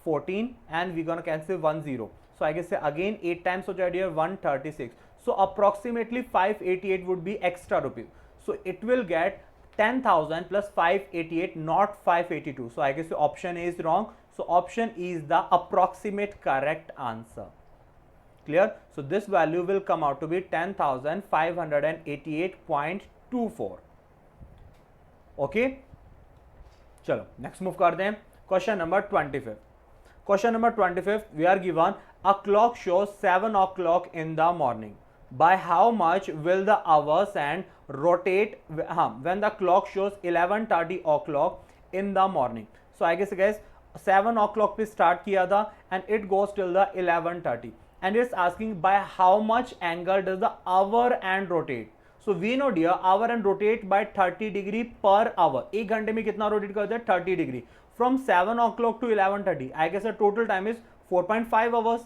14 and we're gonna cancel 1 0. So I guess again 8 times हो जाएगा here 136. So approximately 588 would be extra rupees. So it will get 10,000 plus 588, not 582. So I guess the option A is wrong. So option E is the approximate correct answer. Clear? So this value will come out to be 10,588.24. Okay? चलो next move करते हैं. Question number 25. Question number 25. We are given a clock shows 7 o'clock in the morning. By how much will the hours and rotate when the clock shows 11:30 o'clock in the morning? So I guess guys 7 o'clock पे start किया था and it goes till the 11:30 and it's asking by how much angle does the hour and rotate. So we know dear hour and rotate by 30 degree per hour. एक घंटे में कितना rotate करते हैं 30 degree from 7 o'clock to 11:30. I guess the total time is 4.5 hours.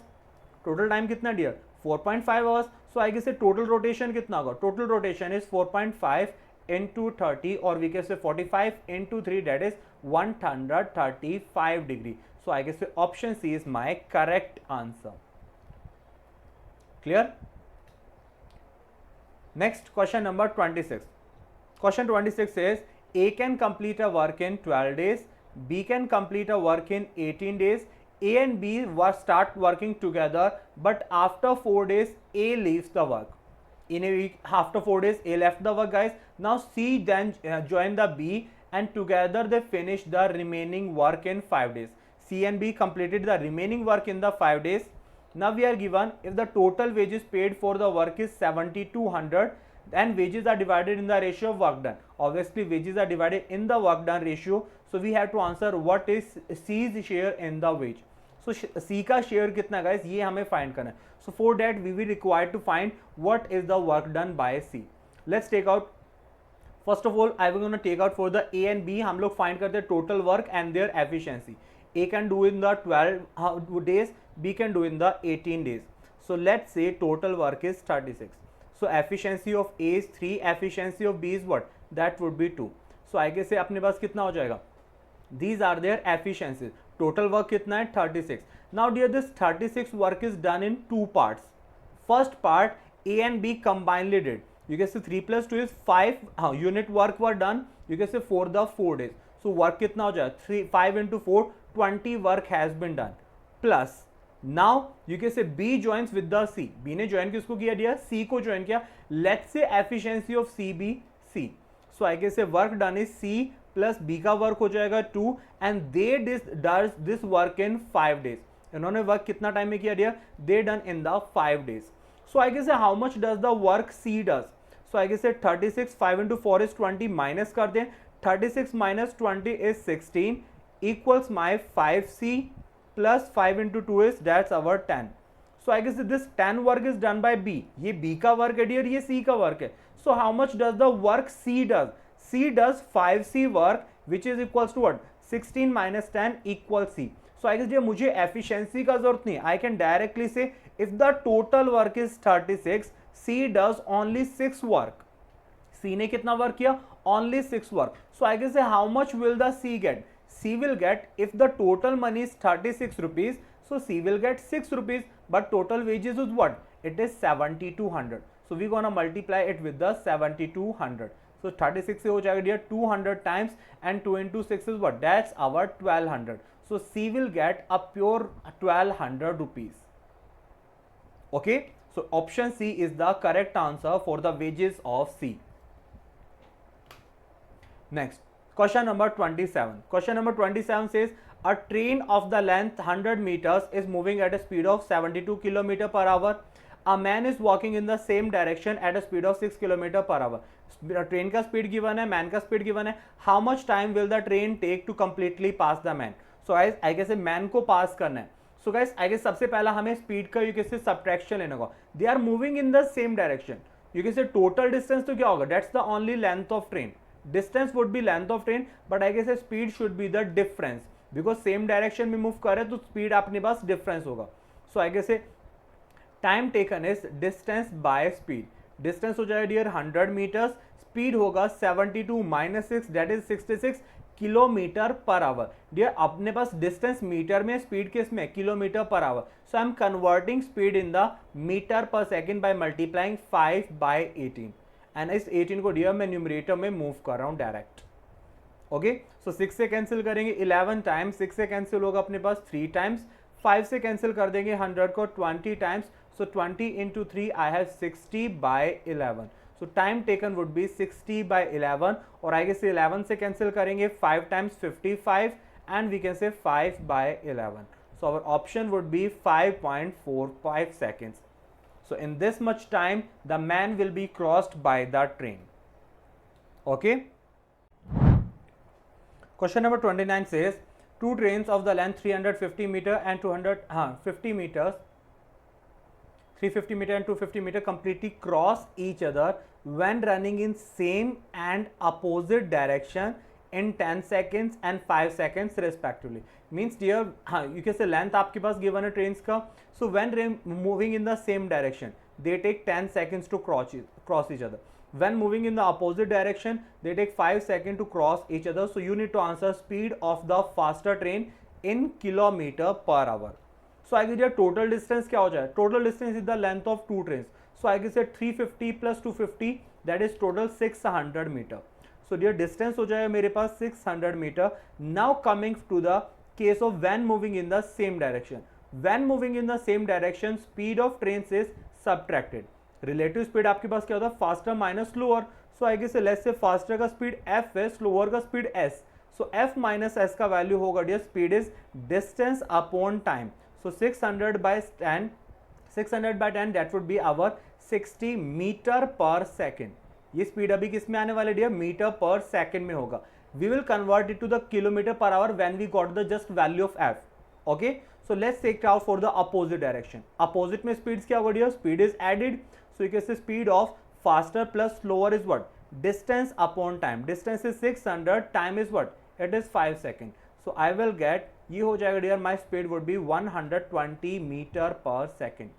Total time कितना dear 4.5 hours. So I guess the total rotation कितना होगा? Total rotation is 4.5 into 30 or we can say 45 into 3, that is 135 degree. So I guess the option C is my correct answer. Clear? Next question number 26. Question 26 says A can complete a work in 12 days, B can complete a work in 18 days. A and B start working together, but after 4 days A leaves the work. In a week, after 4 days A left the work guys. Now C then join the B and together they finish the remaining work in 5 days. C and B completed the remaining work in the 5 days. Now we are given if the total wages paid for the work is 7200 and wages are divided in the ratio of work done. Obviously wages are divided in the work done ratio, so we have to answer what is C's share in the wage. So C का share कितना guys, ये हमें find करना है. So for that we will require to find what is the work done by C. Let's take out, first of all I will going to take out for the A and B. हम लोग find करते हैं total work and their efficiency. A can do in the 12 days, B can do in the 18 days. So let's say total work is 36. So efficiency of A is 3, efficiency of B is what? That would be 2. So आगे से अपने पास कितना हो जाएगा? These are their efficiencies. Total work कितना है? 36. Now dear, this 36 work is done in two parts. First part A and B combinedly did. You can say 3 plus 2 is 5 unit work were done. You can say for the 4 days. So work कितना हो जाएगा? 5 into 4, 20 work has been done. Plus now you can say B joins with the C. B ने join किसको किया दिया? C को join किया. Let's say efficiency of C be C. So I can say work done is C plus B का work हो जाएगा 2 and they does this work in 5 days. इन्होंने वर्क कितना टाइम में किया दिया? They done in the 5 days. So I can say how much does the work C does? So I can say 36, 5 into 4 is 20, minus कर दें. 36 minus 20 is 16 equals my 5C plus 5 into 2 is that's our 10. So I guess this 10 work is done by B. ये B का work है dear, ये C का work है. So how much does the work C does? C does 5C work which is equals to what? 16 minus 10 equals C. So I guess dear मुझे efficiency का जरूरत नहीं. I can directly say if the total work is 36, C does only 6 work. C ने कितना work किया? Only 6 work. So I can say how much will the C get? C will get, if the total money is 36 rupees, so C will get 6 rupees, but total wages is what? It is 7200. So we gonna multiply it with the 7200. So 36 से हो जाएगा dear 200 times and 2 into 6 is what? That's our 1200. So C will get a pure 1200 rupees. Okay, so option C is the correct answer for the wages of C. Next, question number 27. Question number 27 says a train of the length 100 meters is moving at a speed of 72 km per hour. A man is walking in the same direction at a speed of 6 km per hour. Train का speed given है, man का speed given है. How much time will the train take to completely pass the man? So guys I guess man को pass करना है. सो guys I guess सबसे पहला हमें स्पीड का यू कैन से सब्ट्रैक्शन लेने को. They are moving in the same direction. You can say total distance तो क्या होगा? That's the only length of train. Distance would be length of train, but I guess speed should be the difference because same direction में move करे तो speed अपने पास difference होगा. So I guess time taken is distance by speed. Distance हो जाएगा dear 100 meters, speed होगा 72 minus 6 that is 66 kilometre per hour. Dear अपने पास डिस्टेंस मीटर में, स्पीड किस में? Kilometre per hour. So I am converting speed in the metre per second by multiplying 5 by 18. And इस 18 को डियर मैं numerator में मूव कर रहा हूं डायरेक्ट. ओके, सो 6 से कैंसिल करेंगे 11 टाइम्स, 6 से कैंसिल होगा अपने पास 3 टाइम्स, 5 से कैंसिल कर देंगे 100 को 20 times. So 20 into 3 I have 60 by 11. So time taken would be 60 by 11 और आगे से 11 से कैंसिल करेंगे 5 टाइम्स 55 एंड वी कैन से 5 by 11. So our option would be 5.45 seconds. So in this much time the man will be crossed by the train. Okay. Question number 29 says two trains of the length 350 meter and 250 meters, 350 meter and 250 meter completely cross each other when running in same and opposite direction in 10 seconds and 5 seconds respectively. Means dear you can say length आपके पास given है trains का. So when moving in the same direction they take 10 seconds to cross each other. When moving in the opposite direction they take 5 seconds to cross each other. So you need to answer speed of the faster train in kilometer per hour. So I guess your total distance क्या हो जाए? Total distance is the length of two trains. So I guess 350 plus 250 that is total 600 meter. So dear distance हो जाएगा मेरे पास 600 meter. Now coming to the case of when moving in the same direction. When moving in the same direction speed of trains is subtracted. Relative speed आपके पास क्या होता है? Faster minus slower. So I guess let's say faster का speed f है, slower का speed s. So f minus s का value होगा dear speed is distance upon time. So 600 by 10 600 by 10 that would be our 60 metre per second. ये speed अभी किस में आने वाले डियर, मीटर पर सेकेंड में होगा. We will convert it to the kilometre per hour when we got the just value of F. Okay, so let's take out for the opposite direction. Opposite में speed क्या होगा dear, speed is added. So you can say speed of faster plus slower is what, distance upon time. Distance is 600, time is what, it is 5 second. So I will get, ये हो जाएगा dear, my speed would be 120 metre per second.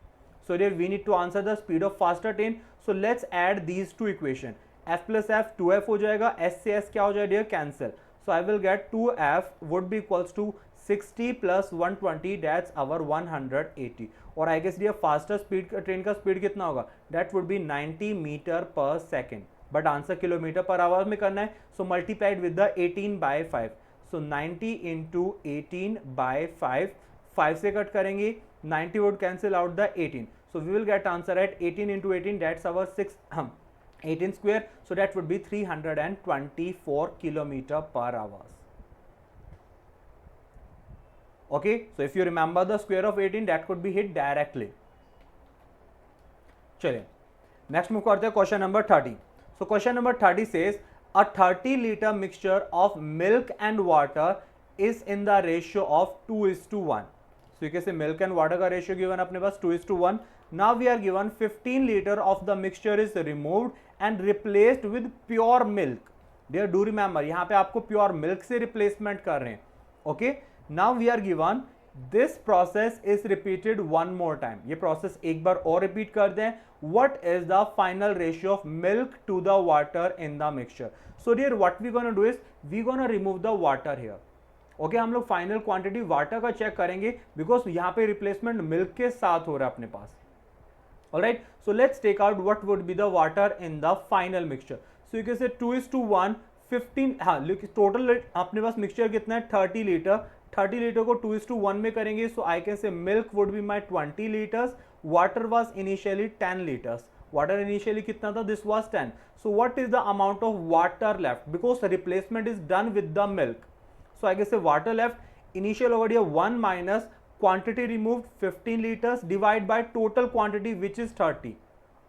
So dear, we need to answer the speed of faster train. So let's add these two equation. F plus F 2F हो जाएगा. S से S क्या हो जाएगा dear, cancel. So I will get 2F would be equals to 60 plus 120, that's our 180. और I guess dear faster speed train का speed कितना होगा, that would be 90 meter per second. But answer kilometer per hour में करना है. So multiplied with the 18 by 5. So 90 into 18 by 5. 5 से cut करेंगे, 90 would cancel out the 18. So we will get answer at 18 into 18, that's our 18 square. So that would be 324 kilometer per hour. Okay, so if you remember the square of 18, that could be hit directly. चलिए next move करते हैं question number 30. So question number 30 says a 30 liter mixture of milk and water is in the ratio of 2:1. So you can say milk and water का ratio given अपने पास 2:1. Now we are given 15 liter of the mixture is removed and replaced with pure milk. Dear do remember, यहाँ पे आपको pure milk से replacement कर रहे हैं. Okay, now we are given this process is repeated one more time. ये process एक बार और repeat कर दें. What is the final ratio of milk to the water in the mixture? So dear what we gonna do is we gonna remove the water here. Okay हम लोग final quantity water का check करेंगे because यहाँ पे replacement milk के साथ हो रहा है अपने पास. Alright, so let's take out what would be the water in the final mixture. So you can say 2:1 15. हाँ टोटल अपने पास मिक्सचर कितना है 30 लीटर. 30 लीटर को 2:1 में करेंगे. So I can say milk would be my 20 litres. Water was initially 10 litres. Water initially कितना था, this was 10. So what is the amount of water left because replacement is done with the milk. So I guess the water left initial over here 1 minus quantity removed 15 liters divide by total quantity which is 30.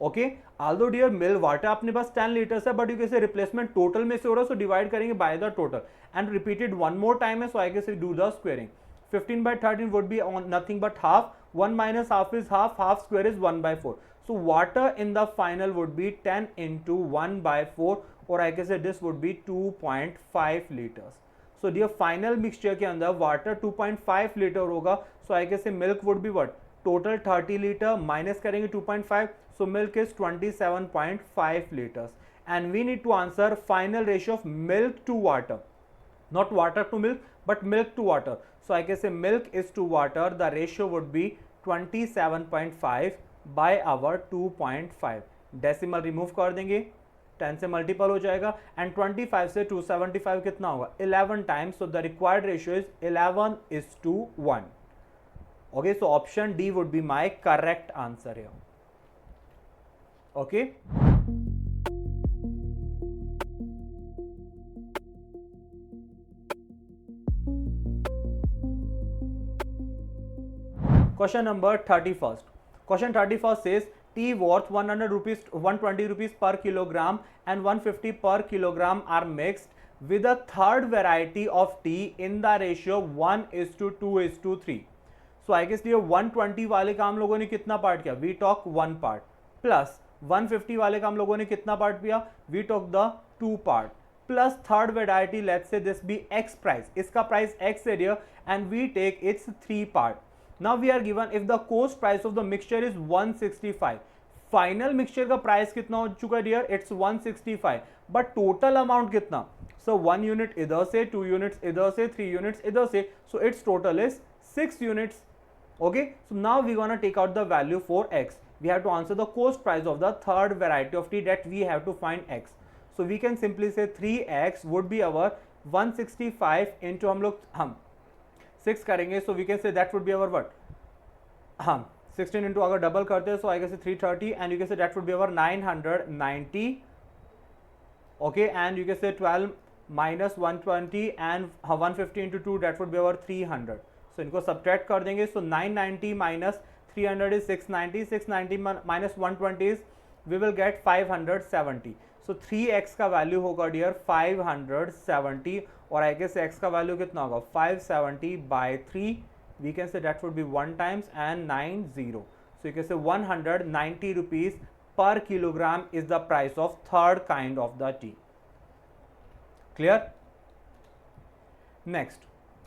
Okay, although dear mill water अपने पास 10 liters है but you can say replacement total में से हो रहा है so divide करेंगे by the total and repeated one more time है. So I guess we do the squaring. 15 by 13 would be on nothing but half. 1 minus half is half. Half square is 1 by 4. So water in the final would be 10 into 1 by 4 or I guess this would be 2.5 liters. So dear final mixture के अंदर water 2.5 litre होगा. So I guess milk would be what, total 30 litre minus करेंगे 2.5. So milk is 27.5 litres and we need to answer final ratio of milk to water, not water to milk but milk to water. So I guess milk is to water the ratio would be 27.5 by our 2.5. Decimal remove कर देंगे, 10 से multiple हो जाएगा and 25 से 275 कितना होगा 11 times. So the required ratio is 11:1. Okay, so option D would be my correct answer here. Okay, question number 31. Question 31 says tea worth 100 rupees 120 rupees per kilogram and 150 per kilogram are mixed with a third variety of tea in the ratio 1:2:3. So I guess ये 120 वाले का हम लोगों ने कितना part किया, we talk 1 part plus 150 वाले का हम लोगों ने कितना पार्ट किया, we talk the 2 part plus third variety let's say this be x price, इसका प्राइस x है dear and we take its 3 part. Now we are given if the cost price of the mixture is 165. Final mixture का price कितना हो चुका है dear, it's 165 but total amount कितना, so 1 unit इधर से, 2 यूनिट्स इधर से, 3 यूनिट्स इधर से, so it's total is 6 units. Okay, so now we gonna take out the value for x. We have to answer the cost price of the third variety of tea that we have to find x. So we can simply say 3x would be our 165 into हम 6 करेंगे. So we can say that would be our what, हम 16 into अगर double करते हैं so I guess 330 and you can say that would be our 990. Okay, and you can say 12 minus 120 and 150 into 2 that would be our 300. So इनको subtract कर देंगे. So 990 minus 300 is 690, 690 minus 120 is we will get 570. So 3x का value होगा dear 570 और I guess x का value कितना होगा 570 by 3. We can say that would be 1 times and 90. So you can say 190 rupees per kilogram is the price of third kind of the tea. Clear? Next,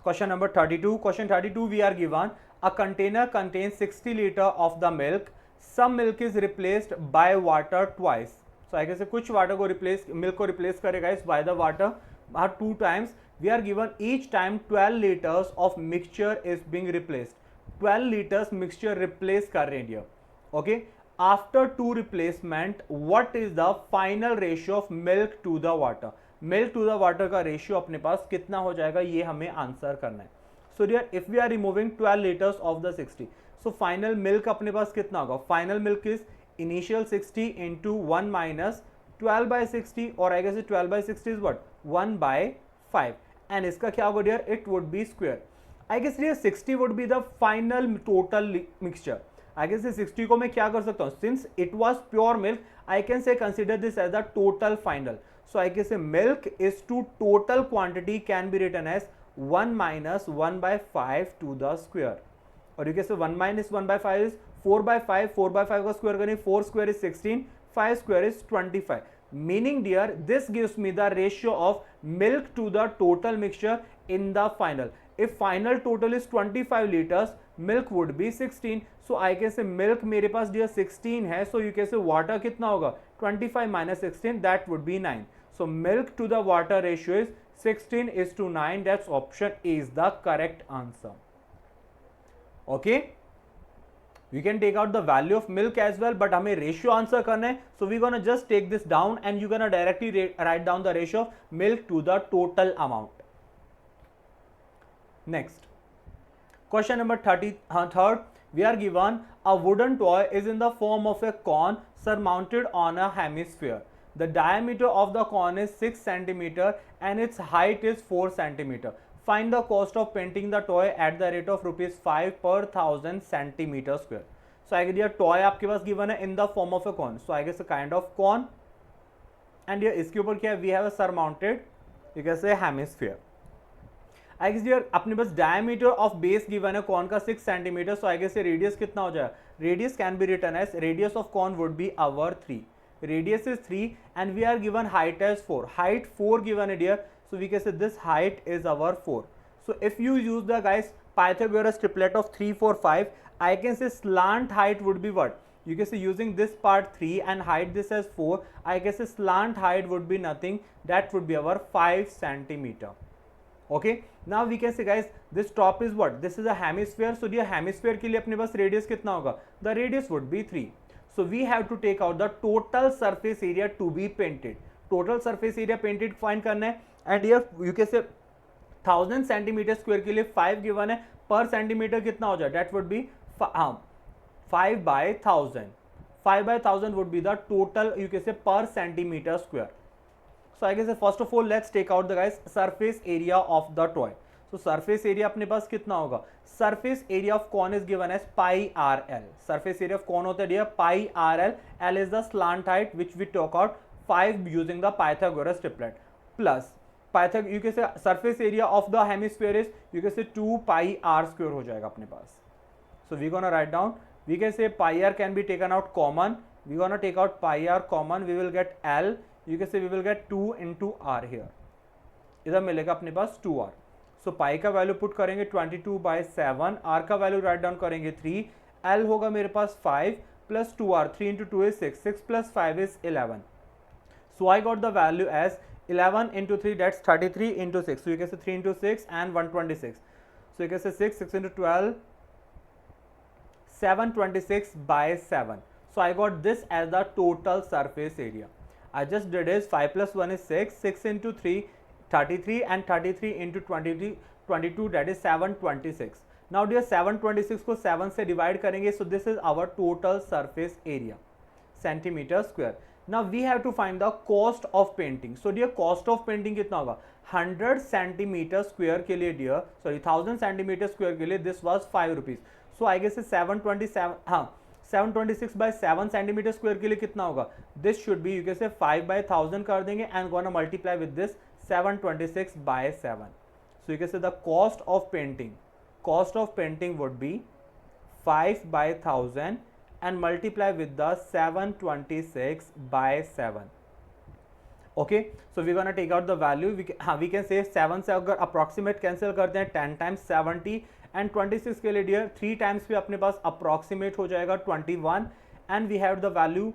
question number 32. Question 32, we are given a container contains 60 liter of the milk. Some milk is replaced by water twice. So I guess कुछ water को replace milk को replace करेगा इस by the water 2 times. We are given each time 12 liters of mixture is being replaced. 12 liters mixture replace कर रहे हैं. Okay. After 2 replacement, what is the final ratio of milk to the water? Milk to the water का ratio अपने पास कितना हो जाएगा ये हमें आंसर करना है. So dear, if we are removing 12 liters of the 60, so final milk अपने पास कितना होगा? Final milk is initial 60 into 1 minus 12 by 60 or I guess 12 by 60 is what? 1 by 5 and इसका क्या होगा dear? It would be square. I guess dear 60 would be the final total mixture. I guess 60 को मैं क्या कर सकता हूँ? Since it was pure milk, I can say consider this as the total final. So I can say milk is to total quantity can be written as 1 minus 1 by 5 to the square. Or you can say 1 minus 1 by 5 is 4 by 5. 4 by 5 का square करें 4 square is 16, 5 square is 25. Meaning dear, this gives me the ratio of milk to the total mixture in the final. If final total is 25 liters, milk would be 16. So I can say milk मेरे पास dear 16 है. So you can say water कितना होगा? 25 minus 16, that would be 9. So milk to the water ratio is 16 is to 9. That's option A is the correct answer. Okay. We can take out the value of milk as well, but हमें ratio answer करना है. So we're gonna just take this down and you're gonna directly write down the ratio of milk to the total amount. Next, question number 33rd. We are given a wooden toy is in the form of a cone surmounted on a hemisphere. The diameter of the cone is 6 centimeter and its height is 4 centimeter. Find the cost of painting the toy at the rate of rupees 5 per 1000 centimeter square. So I guess ये toy आपके पास given है in the form of a cone. So I guess a kind of cone. And ये इसके ऊपर क्या है? We have a surmounted, you can say hemisphere. I guess here अपने पास diameter of base given है cone का 6 centimeter. So I guess ये radius कितना हो जाएगा? Radius can be written as radius of cone would be our 3. Radius is 3 and we are given height as 4. Height 4 given it here. So we can say this height is our 4. So if you use the guys Pythagoras triplet of 3, 4, 5, I can say slant height would be what? You can say using this part 3 and height this as 4, I guess a slant height would be nothing. That would be our 5 centimeter. Okay. Now we can say guys this top is what? This is a hemisphere. So dear hemisphere के लिए अपने पास radius कितना होगा? The radius would be 3. So we have to take out the total surface area to be painted. Total surface area painted find करना है. And here you can say 1000 centimeter square के लिए 5 given है. Per centimeter कितना हो जाए? That would be 5 by 1000. 5 by 1000 would be the total you can say per centimeter square. So I guess first of all let's take out the guys surface area of the toy. So surface area अपने पास कितना होगा? Surface area of cone is given as pi RL. Surface area of cone होता है dear pi RL. L is the slant height which we took out 5 using the Pythagoras triplet. Plus you can say surface area of the hemisphere is you can say 2 pi r square हो जाएगा अपने पास. So we gonna write down. We can say pi r can be taken out common. We gonna take out pi r common. We will get L. You can say we will get 2 into r here. इधर मिलेगा अपने पास 2r. So pi का value put करेंगे 22 by 7. R का value write down करेंगे 3. L होगा मेरे पास 5 plus 2r. 3 into 2 is 6. 6 plus 5 is 11. So I got the value as 11 into 3, that's 33 into 6. So you can say 3 into 6 and 126. So you can say 6 into 12, 726 by 7. So I got this as the total surface area. I just did is 5 plus 1 is 6, 6 into 3, 33 and 33 into 22 that is 726. Now dear 726 को 7 से divide करेंगे. So this is our total surface area, centimeter square. Now we have to find the cost of painting. So dear, cost of painting कितना होगा? 100 centimeter square के लिए dear, sorry 1000 centimeter square के लिए this was 5 rupees. So I guess 727, हाँ 726 by 7 centimeter square के लिए कितना होगा? This should be, you can say 5 by 1000 कर देंगे and gonna multiply with this 726 by 7. So you can say the cost of painting would be 5 by 1000 and multiply with the 726 by 7. Okay, so we're gonna take out the value. We can say 7 से अगर approximate cancel करते हैं 10 times 70 and 26 के लिए dear 3 times भी अपने पास approximate हो जाएगा 21 and we have the value.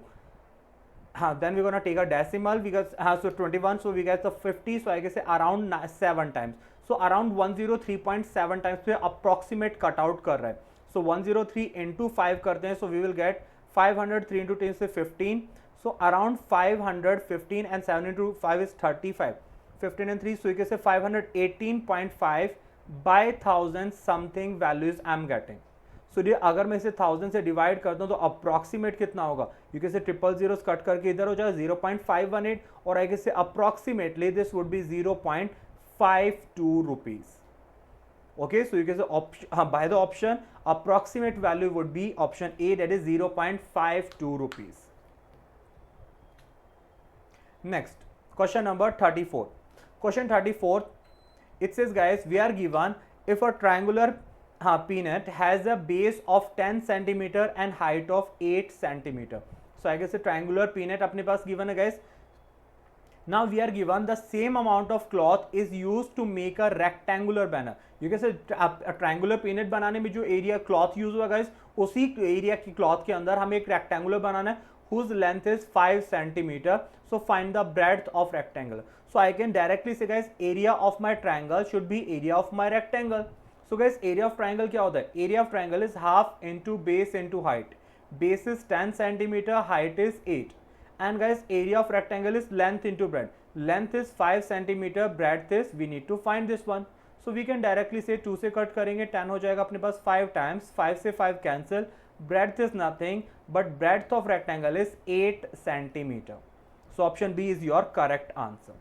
Then we're gonna take a decimal because so 21, so we get the 50, so I guess around 7 times. So around 103.7 times पे approximate cut out कर रहा है. So 103 into 5 करते हैं, so we will get 503 into 10 से 15. So around 515 and 7 into 5 is 35. 15 and 3, so you can say 518.5 by 1000 something values I am getting. So dear, अगर मैं इसे 1000 से डिवाइड करता हूँ तो अप्रॉक्सीमेट कितना होगा? यू कैसे ट्रिपल जीरोस कट करके इधर हो जाएगा 0.518 और आई कैसे approximately this would B 0.52 rupees. Okay, so you can say by the option approximate value would be option A, that is 0.52 rupees. Next, question number 34. Question 34, it says guys, we are given if a triangular peanut has a base of 10 centimeter and height of 8 centimeter. So I guess a triangular peanut अपने पास given है guys. Now we are given the same amount of cloth is used to make a rectangular banner. You can say a triangular peanut बनाने में जो area cloth use हुआ guys, उसी area की cloth के अंदर हमें एक rectangular बनाना है whose length is 5 centimeter. So find the breadth of rectangle. So I can directly say guys, area of my triangle should be area of my rectangle. So guys, area of triangle क्या होता है? Area of triangle is half into base into height. Base is 10 centimeter, height is 8. And guys, area of rectangle is length into breadth. Length is 5 centimeter, breadth is, we need to find this one. So we can directly say 2 से cut करेंगे 10 हो जाएगा अपने पास 5 times, 5 से 5 cancel. Breadth is nothing, but breadth of rectangle is 8 centimeter. So option B is your correct answer.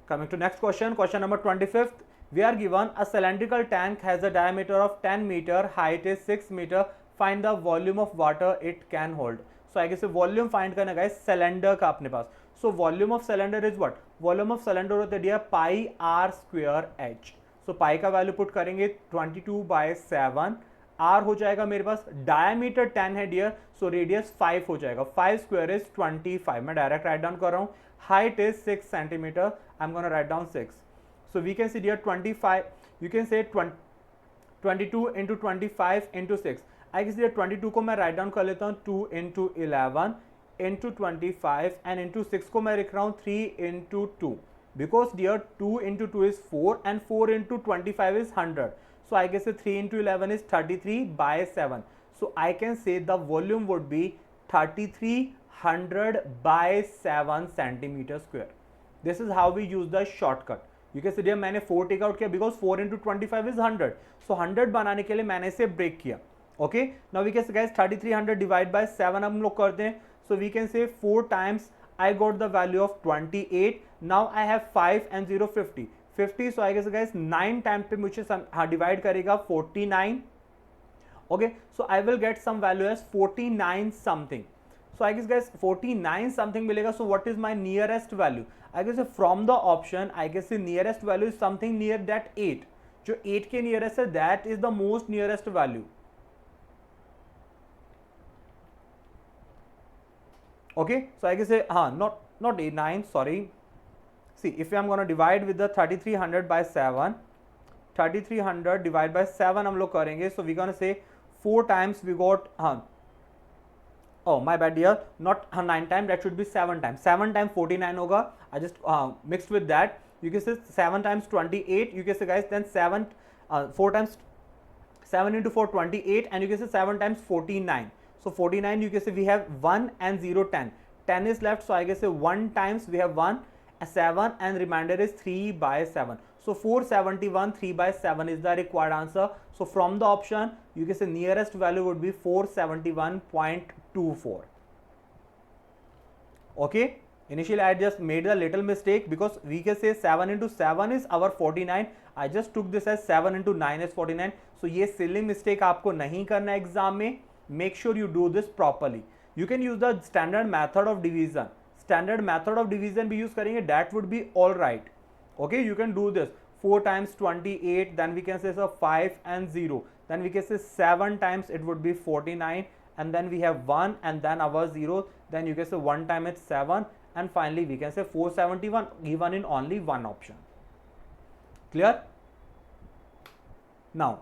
Coming to next question, question number 25th. We are given a cylindrical tank has a diameter of 10 meter, height is 6 meter. Find the volume of water it can hold. So I guess volume find करना guys cylinder का अपने पास. So volume of cylinder is what? Volume of cylinder होता है दिया pi r square h. So pi का value put करेंगे 22 by 7. R हो जाएगा मेरे पास, diameter 10 है dear, so radius 5 हो जाएगा. 5 square is 25. मैं direct write down कर रहा हूँ. Height is 6 centimeter. I'm gonna write down 6. So we can see dear 25. You can say 22 into 25 into 6. I guess dear 22 को मैं write down कर लेता हूँ 2 into 11 into 25 and into 6 को मैं लिख रहा हूँ 3 into 2. Because dear 2 into 2 is 4 and 4 into 25 is 100. So I guess 3 into 11 is 33 by 7. So I can say the volume would be 3300 by 7 centimeter square. This is how we use the shortcut. You can see dear मैंने 4 take out किया because 4 into 25 is 100. So 100 बनाने के लिए मैंने इसे break किया. Okay, now we can say guys 3300 divide by 7 हम लोग करते हैं. So we can say 4 times I got the value of 28. Now I have 5 and 0 50. 50, so I guess guys 9 times पे मुझे divide करेगा 49. Okay, so I will get some value as 49 something. So I guess guys 49 something मिलेगा. So what is my nearest value? I guess from the option I guess the nearest value is something near that 8. जो 8 के nearest है that is the most nearest value. Okay, so I can say not 8 9, sorry. See, if I am going to divide with the 3300 by 7, 3300 divide by 7 हम लोग करेंगे. So we gonna say 4 times we got oh my bad dear, not 9 times, that should be 7 times. 7 times 49 होगा. I just mixed with that. You can say 7 times 28. You can say guys then 4 times 7 into 4 28 and you can say 7 times 49. So 49 you can say we have 1 and 0 10. 10 is left, so I guess say 1 times we have 1 7 and remainder is 3 by 7. So 471 3 by 7 is the required answer. So from the option you can say nearest value would be 471.24. Okay, initially I just made a little mistake because we can say 7 into 7 is our 49. I just took this as 7 into 9 is 49. So ये silly mistake आपको नहीं करना है exam में. Make sure you do this properly. You can use the standard method of division. Standard method of division भी use करेंगे, that would be all right. Okay, you can do this. 4 times 28, then we can say so 5 and 0. Then we can say 7 times it would be 49, and then we have 1 and then our 0. Then you can say 1 time it's 7, and finally we can say 471 given in only one option. Clear? Now,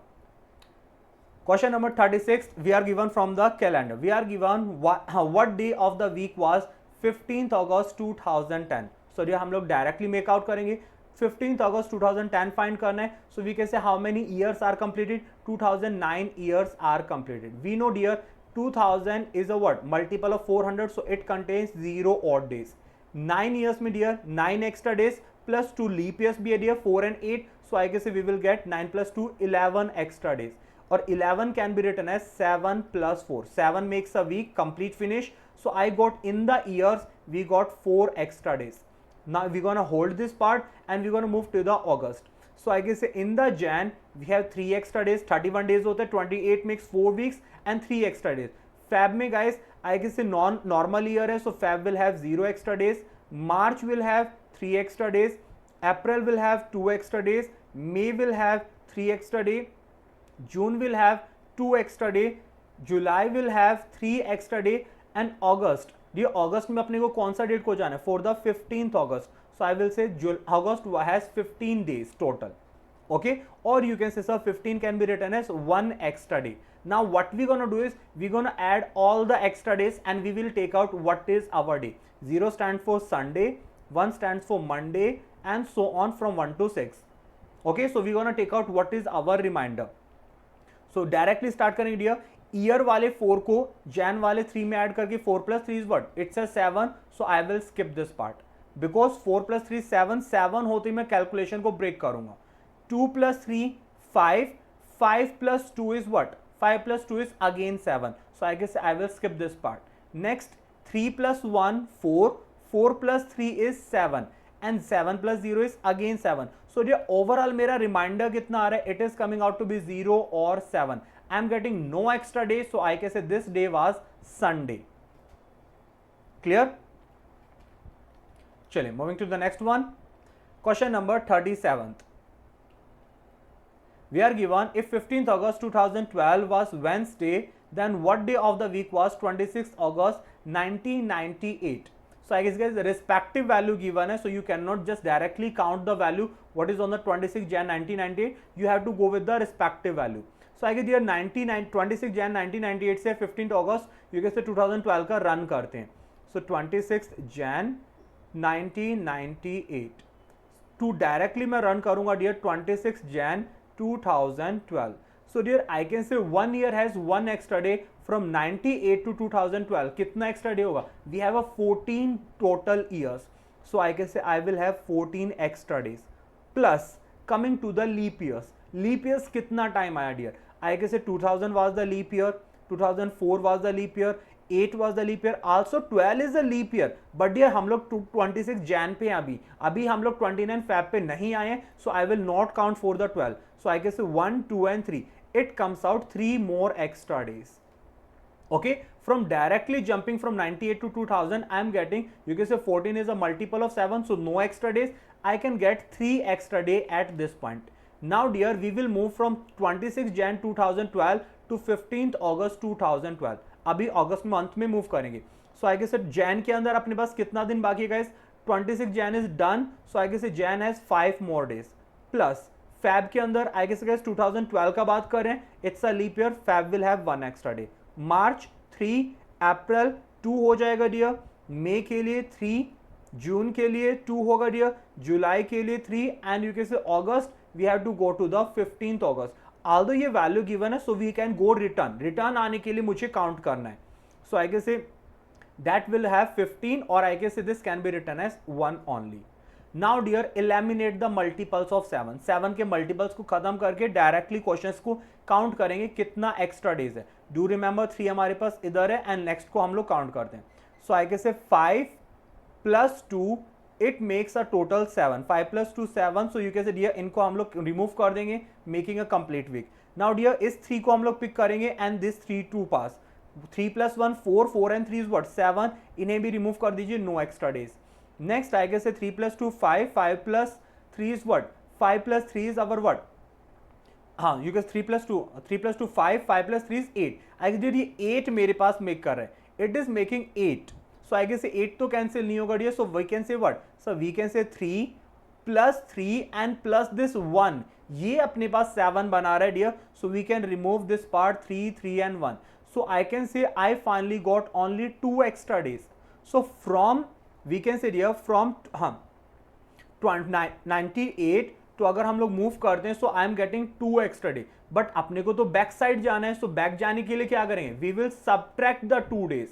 question number 36, we are given from the calendar. We are given what day of the week was 15th August 2010. So ये हम लोग directly make out करेंगे. 15th August 2010 find करना है. So we can say how many years are completed? 2009 years are completed. We know dear 2000 is a what? Multiple of 400, so it contains 0 odd days. 9 years में dear 9 extra days plus 2 leap years भी है dear 4 and 8. So I guess we will get 9 plus 2 11 extra days. Or 11 can be written as 7 plus 4. 7 makes a week complete finish. So I got in the years we got 4 extra days. Now we're gonna hold this part and we're gonna move to the August. So I guess in the Jan we have 3 extra days. 31 days होते हैं, 28 makes 4 weeks and 3 extra days. Feb में guys I guess normal year है, so Feb will have 0 extra days. March will have 3 extra days. April will have 2 extra days. May will have 3 extra days. June will have 2 extra day, July will have 3 extra day, and August. ये अगस्त में अपने को कौन सा date को जाना है? For the 15th August. So I will say August has 15 days total. Okay, or you can say sir 15 can be written as 1 extra day. Now what we gonna do is we gonna add all the extra days and we will take out what is our day. 0 stands for Sunday, 1 stands for Monday, and so on from 1 to 6. Okay, so we gonna take out what is our remainder. So directly start करेंगे dear. Year वाले 4 को जैन वाले 3 में add करके 4 plus 3 is what? It's a 7. So I will skip this part because 4 plus 3 7. 7 होते ही मैं calculation को break करूंगा. 2 plus 3 5. 5 plus 2 is what? 5 plus 2 is again 7. So I guess I will skip this part. Next 3 plus 1 4. 4 plus 3 is 7 and 7 plus 0 is again 7. So ये overall मेरा reminder कितना आ रहा है? It is coming out to be 0 or 7. I am getting no extra day, so I can say this day was Sunday. Clear? चलिए moving to the next one. Question number 37th. We are given if 15th August 2012 was Wednesday, then what day of the week was 26th August 1998? So I guess guys the respective value given है, so you cannot just directly count the value what is on the 26th Jan 1998. You have to go with the respective value. So I guess here 26 Jan 1998 से 15th August you can say 2012 का run करते हैं. So 26th Jan 1998 to directly मैं run करूँगा dear 26th Jan 2012. So dear I can say 1 year has 1 extra day from 98 to 2012. कितना extra day होगा? We have a 14 total years. So I can say I will have 14 extra days. Plus coming to the leap years. Leap years कितना time आया dear? I can say 2000 was the leap year. 2004 was the leap year. 8 was the leap year. Also 12 is the leap year. But dear हम लोग 26 Jan पे अभी हम लोग 29 Feb पे नहीं आए. So I will not count for the 12. So I can say 1, 2 and 3. It comes out 3 more extra days. Okay, from directly jumping from 98 to 2000 I am getting, you can say 14 is a multiple of 7, so no extra days. I can get 3 extra day at this point. Now dear we will move from 26 Jan 2012 to 15th August 2012. अभी अगस्त month में move करेंगे. So I guess Jain के अंदर अपने पास कितना दिन बाकी है guys? 26 Jan is done. So I guess Jan has 5 more days. Plus Feb के अंदर आई गेस गाइस 2012 का बात कर रहे हैं, it's a leap year, Feb will have 1 extra day. March 3, April 2 हो जाएगा डियर, मई के लिए 3, जून के लिए 2 होगा डियर, जुलाई के लिए 3 and you can say August we have to go to the 15th August. although ये वैल्यू गिवन है so we can go return आने के लिए मुझे काउंट करना है. So I can say that will have 15 और I can say this can be return as 1 only. Now dear eliminate the multiples of 7. 7 के मल्टीपल्स को खत्म करके डायरेक्टली क्वेश्चंस को काउंट करेंगे कितना एक्स्ट्रा डेज है. डू रिमेंबर 3 हमारे पास इधर है एंड नेक्स्ट को हम लोग काउंट करते हैं. सो आई कैन से 5, plus 2, it makes a total 7. 5 plus 2 7. So you can say dear इनको हम लोग remove कर देंगे, making a complete week. Now dear इस 3 को हम लोग pick करेंगे and this 3 2 pass. 3 plus 1 4, 4 and 3 is what 7. इन्हें भी remove कर दीजिए, no extra days. Next I guess 3 plus 2 5, 5 plus 3 is what 5 plus 3 is our what, हाँ you guess 3 plus 2 5, 5 plus 3 is 8. I guess ये 8 मेरे पास make कर रहा है, it is making 8. So I guess 8 तो cancel नहीं होगा dear, so we can say what, so we can say 3 plus 3 and plus this 1, ये अपने पास 7 बना रहा है dear, so we can remove this part 3, 3 and 1. So I can say I finally got only 2 extra days. So from we can say dear from 98 तो अगर हम लोग move करते हैं so I am getting 2 extra day, but अपने को तो back side जाना है, सो बैक जाने के लिए क्या करेंगे, we will subtract the 2 days.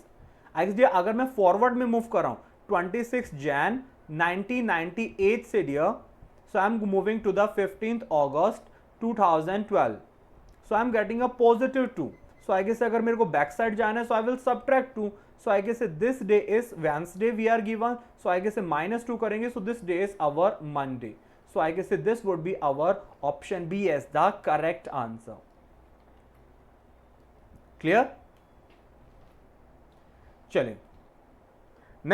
Actually अगर मैं फॉरवर्ड में मूव कर रहा हूं 26 जैन 1998 से dear, so I am moving to the 15th August 2012, so I am getting a positive 2. So I guess अगर मेरे को बैक साइड जाना है so I will subtract 2. So I guess this day is Wednesday we are given. So I guess -2 करेंगे. So this day is our Monday. So I guess this would be our option B as the correct answer. Clear? चलिए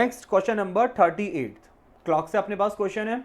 next question number 38. Clock से अपने पास question है.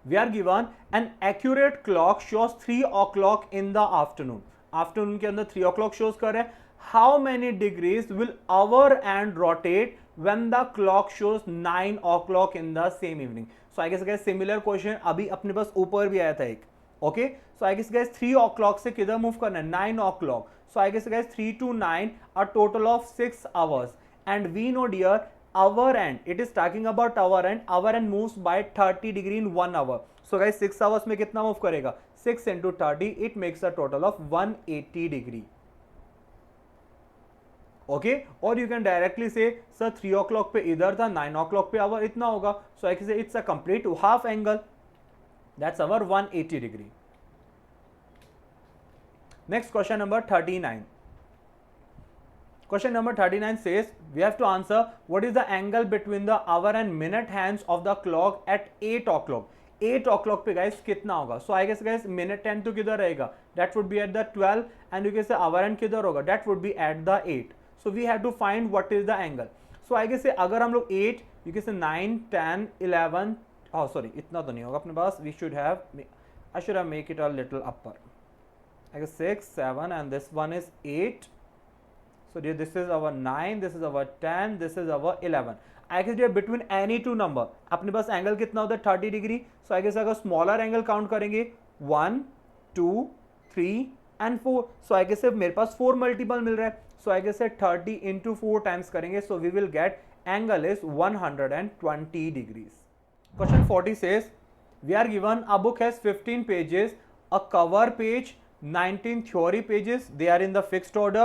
We are given an accurate clock shows 3 o'clock in the afternoon. Afternoon के अंदर 3 o'clock shows कर रहा है. How many degrees will hour and rotate when the clock shows 9 o'clock in the same evening? So I guess guys similar question अभी अपने पास ऊपर भी आया था एक. Okay, so I guess guys 3 o'clock से किधर मूव करना है, 9 o'clock. So I guess guys 3 to 9 a total of 6 hours, and we know dear hour end, it is talking about hour end moves by 30 degree in 1 hour. So guys 6 hours में कितना move करेगा, 6 into 30, it makes a total of 180 degree. Okay, और you can directly से sir 3 o'clock पे इधर था, 9 o'clock पे hour इतना होगा. So I can say it's a complete half angle, that's our 180 degree. Next question number 39. Question number 39 says we have to answer what is the angle between the hour and minute hands of the clock at 8 o'clock. 8 o'clock पे guys कितना होगा. So I guess guys minute hand तो किधर रहेगा, that would be at the 12, and you can से our hand किधर होगा, that would be at the 8. So we have to find what is the angle. So I guess अगर हम लोग 8, you can say 9, 10, 11, oh sorry इतना तो नहीं होगा अपने पास, we should have, I should have make it a little upper. I guess 6, 7 and this one is 8. So dear this is our 9, this is our 10, this is our 11. I guess dear between any two number अपने पास angle कितना होता है 30 degree. So I guess अगर smaller angle count करेंगे 1, 2, 3 and 4. So I guess मेरे पास 4 multiple मिल रहा है. So I guess 30 into 4 times करेंगे, so we will get angle is 120 degrees. Question 40 says we are given a book has 15 pages, a cover page, 19 theory pages, they are in the fixed order,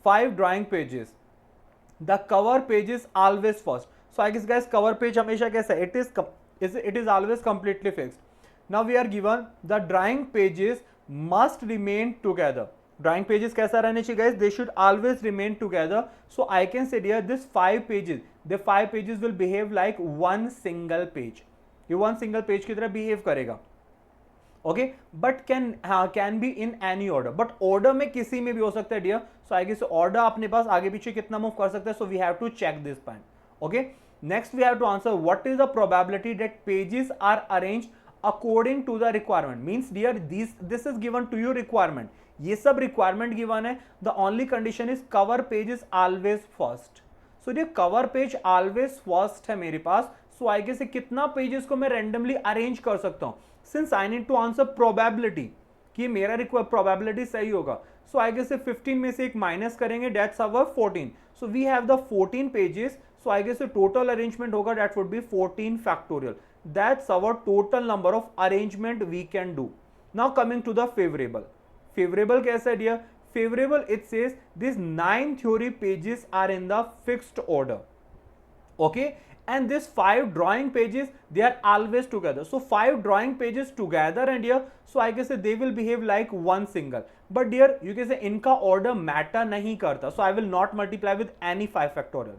5 drawing pages. The cover page is always first. So I guess guys cover page हमेशा कैसा है, it is always completely fixed. Now we are given the drawing pages must remain together. Drawing pages कैसा रहने चाहिए guys, they should always remain together. So I can say here this 5 pages, the 5 pages will behave like one single page. ये one single page की तरह behave करेगा. Okay, but can be in any order. But order में किसी में भी हो सकता है dear. So I guess order अपने पास आगे पीछे कितना move कर सकता है. So we have to check this point. Okay. Next we have to answer what is the probability that pages are arranged according to the requirement. Means dear this is given to you requirement. ये सब requirement given है. The only condition is cover page is always first. So ये cover page always first है मेरे पास. So I guess कितना pages को मैं रैंडमली अरेंज कर सकता हूं, since I need to answer probability कि मेरा प्रोबेबिलिटी सही होगा. सो आई गेस 15 में से एक माइनस करेंगे, that's our 14. So we have the 14 pages. So I guess total arrangement होगा, that would be 14 factorial. That's our total number of arrangement we can do. Now coming to the favourable. Favorable कैसा है dear? Favorable it says these 9 theory pages are in the fixed order. Okay, and this 5 drawing pages they are always together. So 5 drawing pages together and here, so I guess they will behave like one single. But dear you can say इनका order matter नहीं करता. So I will not multiply with any 5 factorial.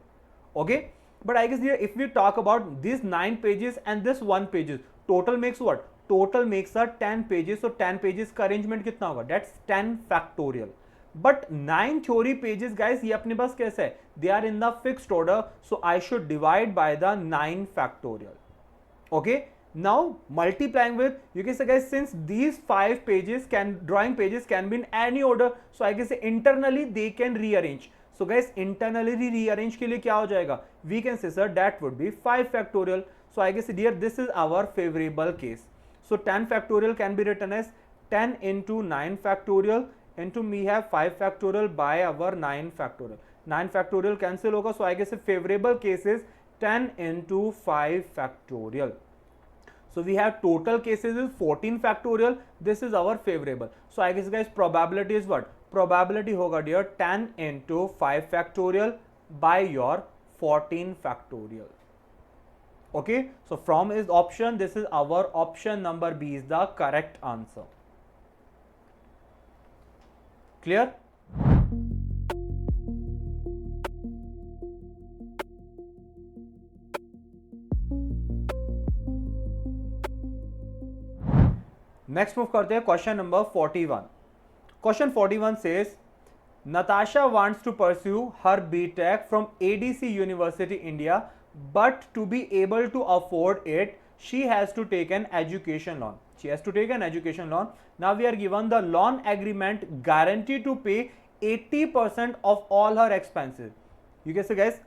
Okay, But I guess here if we talk about these 9 pages and this 1 pages, total makes what? Total makes a 10 pages. So 10 pages का arrangement कितना होगा? That's 10 factorial. But 9 theory pages guys, ये अपने पास कैसे है? They are in the fixed order. So I should divide by the 9 factorial. Okay. Now multiplying with, you can say guys, since these 5 pages drawing pages can be in any order, so I can say internally they can rearrange. So guys, internally rearrange के लिए क्या हो जाएगा? We can say sir that would be 5 factorial. So I guess dear this is our favorable case. So 10 factorial can be written as 10 into 9 factorial into we have 5 factorial by our 9 factorial. 9 factorial cancel होगा, so I guess a favorable case is 10 into 5 factorial. So we have total cases is 14 factorial. This is our favorable. So I guess guys probability is what? Probability hoga dear 10 into 5 factorial by your 14 factorial. Okay. So from is option. This is our option number B is the correct answer. Clear? Next move करते हैं question number 41. Question 41 says Natasha wants to pursue her BTech from ADC University India, but to be able to afford it, she has to take an education loan. She has to take an education loan. Now we are given the loan agreement guaranteed to pay 80% of all her expenses. You can say guys,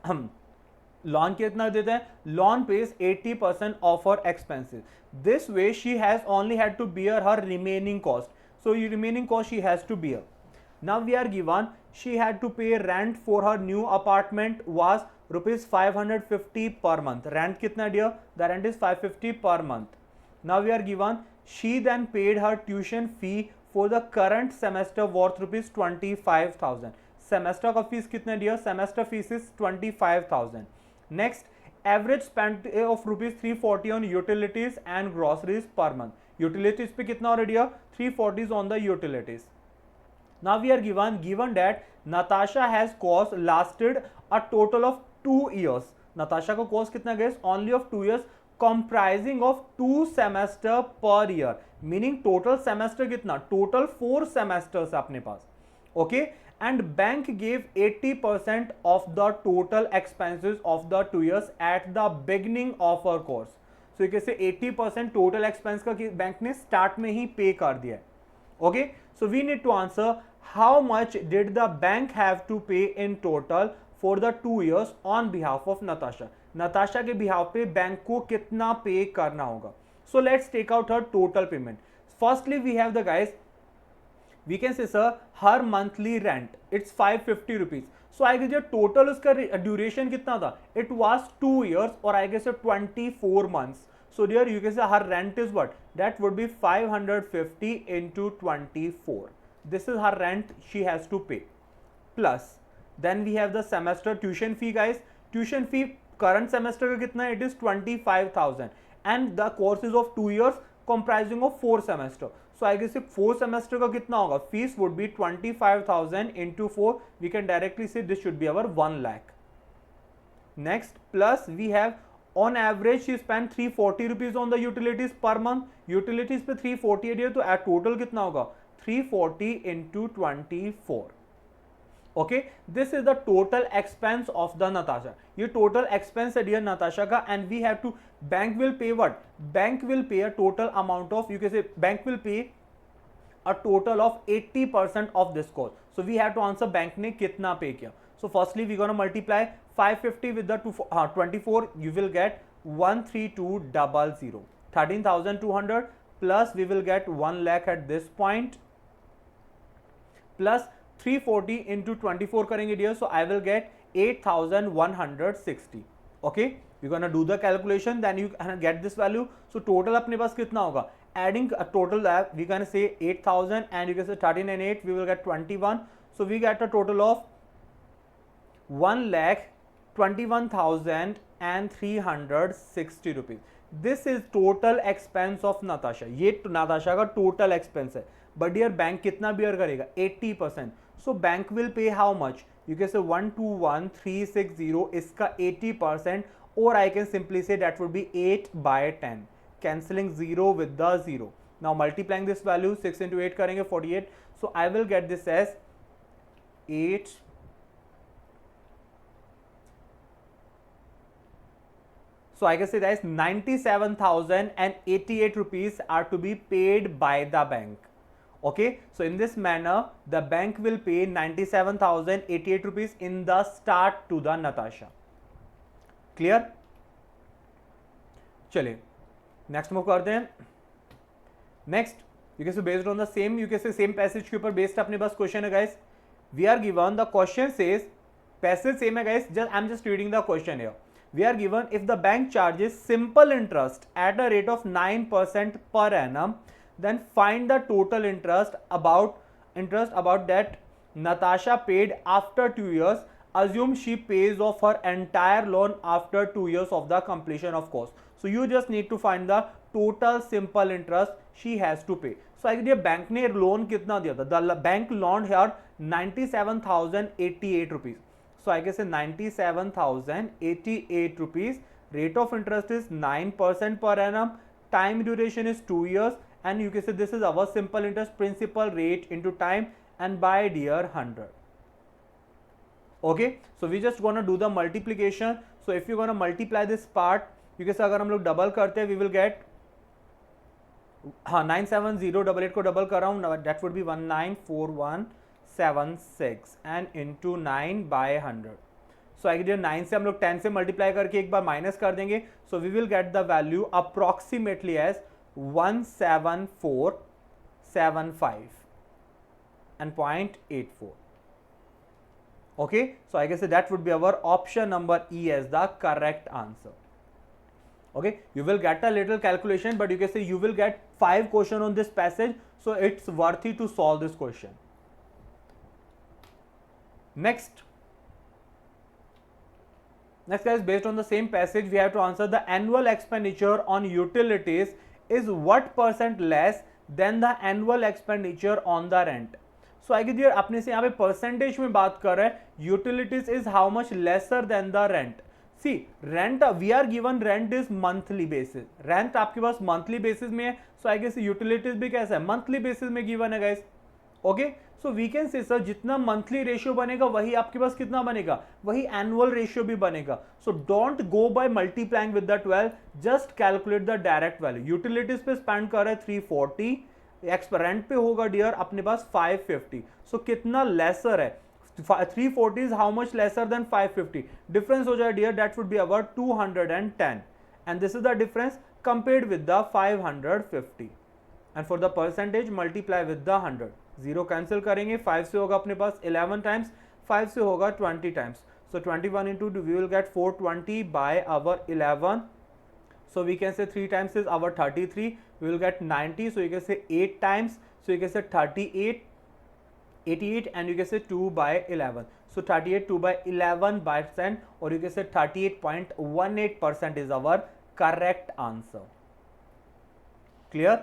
loan कितना देते हैं? Loan pays 80% of her expenses. This way she has only had to bear her remaining cost. So remaining cost she has to bear. Now we are given she had to pay rent for her new apartment was rupees 550 per month. Rent कितना dear? The rent is 550 per month. Now we are given she then paid her tuition fee for the current semester worth rupees 25,000. Semester का fees कितना dear? Semester fees is 25,000. Next, average spend of rupees 340 on utilities and groceries per month. Utilities पे कितना already है? 340 on the utilities. Now we are given that Natasha has course lasted a total of 2 years. Natasha का course कितना guys? Only of 2 years, comprising of 2 semester per year. Meaning total semester कितना? Total 4 semesters अपने पास. Okay. And bank gave 80% of the total expenses of the 2 years at the beginning of her course. So you can say 80% total expense का bank ने start में ही pay कर दिया है. Okay, so we need to answer how much did the bank have to pay in total for the 2 years on behalf of Natasha. Natasha के behalf पे bank को कितना pay करना होगा. So let's take out her total payment. Firstly, we have the guys. We can say sir her monthly rent it's 550 rupees. So I guess your total उसका duration कितना था? It was 2 years or I guess 24 months. So dear you can say her rent is what? That would be 550 into 24. This is her rent she has to pay. Plus then we have the semester tuition fee guys. Tuition fee current semester का कितना? It is 25,000 and the course is of 2 years comprising of 4 semester. So I guess 4 semester का कितना होगा? Fees would be 25,000 into 4. We can directly say this should be our 1 lakh. Next, plus we have on average she spent 340 rupees on the utilities per month. Utilities पे 340 है तो at total कितना होगा? 340 into 24. Okay, this is the total expense of the Natasha. ये total expense है dear Natasha का and we have to bank will pay what? Bank will pay a total amount of, you can say bank will pay a total of 80% of this cost. So we have to answer bank ने कितना pay किया. So firstly we gonna multiply 550 with the 24. You will get 13200. 13,200 plus we will get 1 lakh at this point plus 340 into 24 करेंगे dear, so I will get 8,160. Okay, we're gonna do the calculation, then you get this value. So total अपने पास कितना होगा? Adding a total that we can say 8,000 and you can say 13 and 8, we will get 21. So we get a total of 1,21,360 rupees. This is total expense of Natasha. ये Natasha का total expense है. But dear bank कितना bear करेगा? 80%. So bank will pay how much? You can say 121,360 इसका 80%, or I can simply say that would be 8 by 10, cancelling 0 with the 0. Now multiplying this value, 6 into 8 करेंगे 48. So I will get this as 8. So I can say that 97,088 rupees are to be paid by the bank. Okay, so in this manner, the bank will pay 97,088 rupees in the start to the Natasha. Clear? चलिए next move करते हैं. Next you can say based on the same, you can say same passage के ऊपर based अपने पास question है guys. We are given the question says, passage same है guys, just I am just reading the question here. We are given if the bank charges simple interest at a rate of 9% per annum, then find the total interest about that Natasha paid after 2 years. Assume she pays off her entire loan after 2 years of the completion of course. So you just need to find the total simple interest she has to pay. So आइए bank ने loan कितना दिया था? The bank loaned her 97,088 rupees. So I guess 97,088 rupees. Rate of interest is 9% per annum. Time duration is 2 years, and you can say this is our simple interest principal rate into time and by year 100. Okay, so we just gonna do the multiplication. So if you're gonna multiply this part, you can say अगर हम लोग double करते हैं, we will get 97088 को double कर रहा हूँ, that would be 194176 and into 9 by 100. So I get 9 से हम लोग 10 से मल्टीप्लाई करके एक बार माइनस कर देंगे. So we will get the value approximately as 17475 and 0.84. Okay, so I guess that would be our option number E as the correct answer. Okay, you will get a little calculation, but you can say you will get 5 questions on this passage, so it's worthy to solve this question. Next guys, based on the same passage, we have to answer the annual expenditure on utilities is what percent less than the annual expenditure on the rent. So I get here अपने से यहाँ पे percentage में बात कर रहे हैं, utilities is how much lesser than the rent. See rent, we are given rent is monthly basis, rent आपके पास मंथली बेसिस में है. सो आई गेस यूटिलिटीज भी कैसा है, मंथली बेसिस में गिवन है guys. Okay, so we can say sir जितना मंथली रेशियो बनेगा वही आपके पास कितना बनेगा, वही एनुअल रेशियो भी बनेगा. So don't go by multiplying with the 12, just calculate the direct value. Utilities पे स्पेंड कर रहे हैं 340, रेंट पे होगा डियर अपने पास 550. सो कितना लेसर है, 340 is how much lesser than 550. Difference हो जाए dear, that would be our 210, and this is the difference compared with the 550. And for the percentage multiply with the 100. 0 cancel करेंगे, 5 से होगा अपने पास 11 टाइम्स, 5 से होगा 20 times. So 21 into we will get 420 by our 11. So we can say 3 times is our 33. We will get 90. So you can say 8 times. So you can say 38, 88, and you can say 2 by 11. So 38 2 by 11%, or you can say 38.18% is our correct answer. Clear?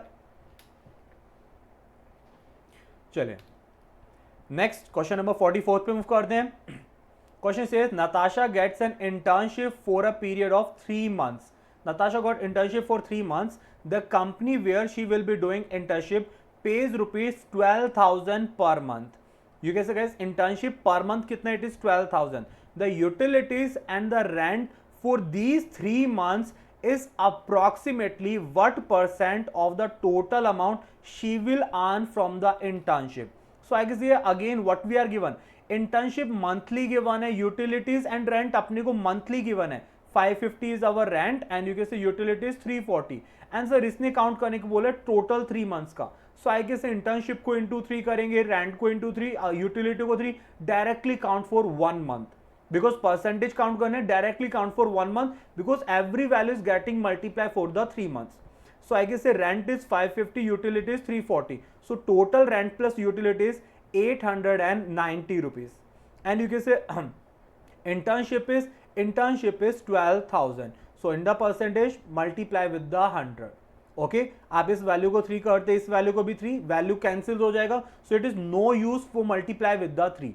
चलिए next question number 44 पे move करते हैं. Question says Natasha gets an internship for a period of 3 months. Natasha got internship for 3 months. The company where she will be doing internship pays rupees 12,000 per month. You can say guys internship per month कितना, it is 12,000. The utilities and the rent for these 3 months is approximately what percent of the total amount she will earn from the internship. So I guess here again what we are given, internship monthly given है, utilities and rent अपने को monthly given है. 550 is our rent and you can say utilities 340. and sir इसने count करने को बोले total 3 months का. सो I guess internship को इंटू 3 करेंगे, रेंट को इंटू 3, यूटिलिटी को 3, directly count for 1 month. Because percentage count करने directly count for 1 month because every value is getting multiplied for the 3 months. So I guess the rent is 550, utility is 340. So total rent plus utility is 890 rupees. And you can say internship is 12,000. So in the percentage multiply with the 100. Okay आप इस value को 3 करते, इस value को भी 3, value cancel हो जाएगा, so it is no use for multiply with the 3.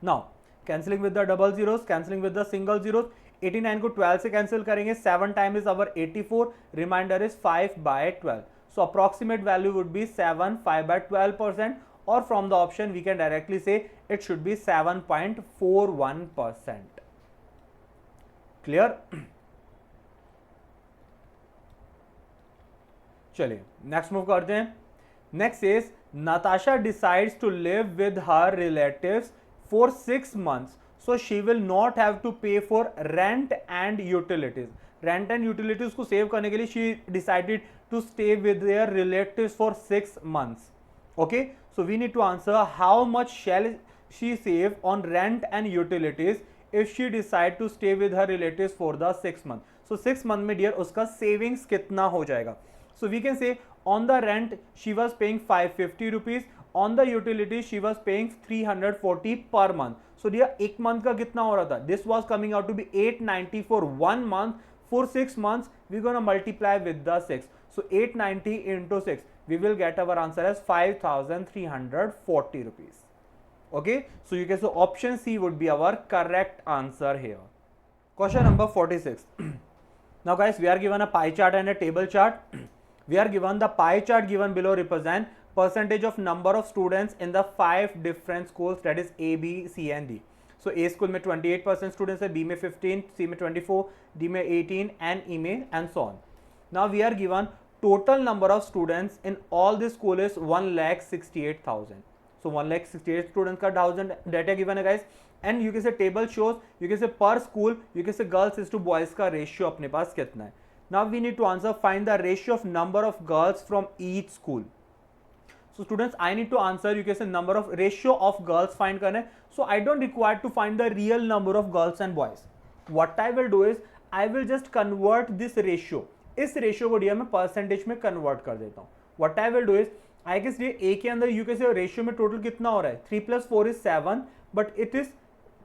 Now cancelling with the double zeros, cancelling with the single zeros. 89 को 12 से कैंसिल करेंगे, 7 time is our 84, remainder is 5/12. So approximate value would be 7, 5/12%, or from the option we can directly say it should be 7.41%. Clear? चलिए next move करते हैं. Next is Natasha decides to live with her relatives for 6 months, so she will not have to pay for rent and utilities. Rent and utilities को save करने के लिए she decided to stay with their relatives for 6 months. Okay, so we need to answer how much shall she save on rent and utilities if she decide to stay with her relatives for the 6 months. So 6 month में dear उसका savings कितना हो जाएगा. So we can say on the rent she was paying 550 rupees, on the utilities she was paying 340 per month. So dear एक month का कितना हो रहा था, this was coming out to be 890 for 1 month. For 6 months we're going to multiply with the 6, so 890 into 6, we will get our answer as 5340 rupees. Okay, so you can say option C would be our correct answer here. Question number 46. Now guys, we are given a pie chart and a table chart. We are given the pie chart given below represent percentage of number of students in the 5 different schools, that is A, B, C and D. So A school में 28% students है, B में 15, C में 24, D में 18 and E में and so on. Now we are given total number of students in all this school is 1,68,000. So 1,68,000 students का 1000 data given है guys, and you can say table shows, you can say per school, you can say girls is to boys का ratio अपने पास कितना है. Now we need to answer find the ratio of number of girls from each school. So students, I need to answer, you can say number of ratio of girls find करना है. So I don't require to find the real number of girls and boys. What I will do is I will just convert this ratio. इस ratio को दिया मैं percentage में convert कर देता हूँ. What I will do is I guess ये A के अंदर you can say ratio में total कितना हो रहा है, 3 plus 4 is 7, but it is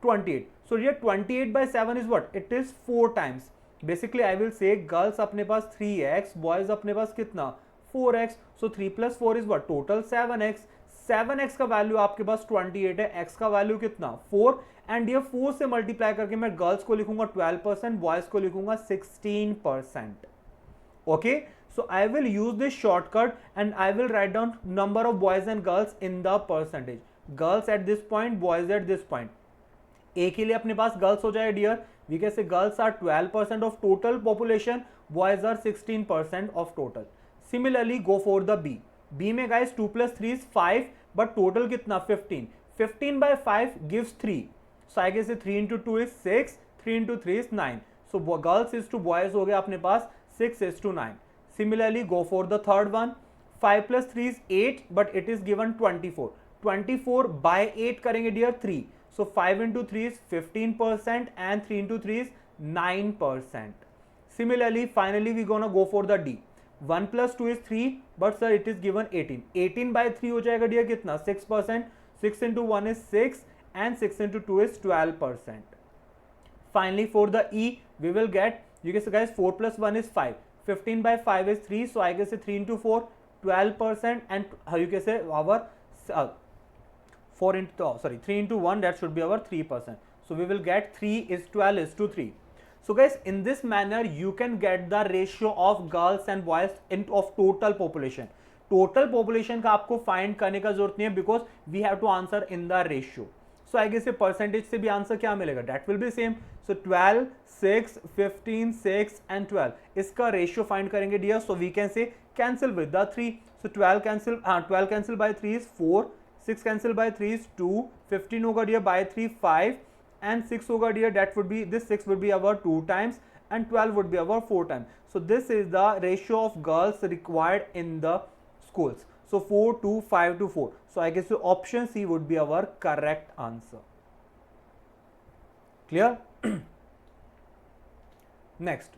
28. So here 28/7 is what? It is 4 times. Basically I will say girls अपने पास 3x, boys अपने पास कितना 4x. So 3 plus 4 is what? Total 7x. 7x का value आपके पास 28 है, x का वैल्यू कितना 4, एंड ये 4 से मल्टीप्लाई करके मैं गर्ल्स को लिखूंगा 12%, बॉयज को लिखूंगा 16%. Okay, so I will use this shortcut and I will write down number of boys and girls in the percentage. Girls at this point, boys at this point. A के लिए अपने पास girls हो जाए dear, we can say girls are 12% of total population, boys are 16% of total. Similarly go for the B. B में guys 2 plus 3 is 5, but total कितना 15. 15/5 gives 3. So I guess 3 into 2 is 6, 3 into 3 is 9. So girls is to boys हो गया अपने पास 6:9. Similarly go for the third one. 5 plus 3 is 8, but it is given 24. 24/8 करेंगे dear 3. So 5 into 3 is 15% and 3 into 3 is 9%. Similarly, finally we gonna go for the D. 1 plus 2 is 3, but sir it is given 18. 18/3 हो जाएगा dear कितना 6%. 6 into 1 is 6 and 6 into 2 is 12%. Finally for the E we will get, you can say guys 4 plus 1 is 5. 15/5 is 3, so I guess 3 into 4 12%, and you can say our 3 into 1, that should be our 3%. So we will get 3 is 12:3. So guys, in this manner you can get the ratio of girls and boys of total population. Total population का आपको find करने का जरूरत नहीं है, because we have to answer in the ratio. So I guess percentage से भी answer क्या मिलेगा, that will be same. So 12, 6, 15, 6 and 12, इसका ratio find करेंगे dear. So we can say cancel with the 3. So 12 cancel by 3 is 4, 6 cancel by 3 is 2, 15 होगा dear by 3 5, and 6 होगा dear, that would be, this 6 would be our 2 times and 12 would be our 4 times. So this is the ratio of girls required in the schools. So 4 to 5 to 4. So I guess option C would be our correct answer. Clear? Next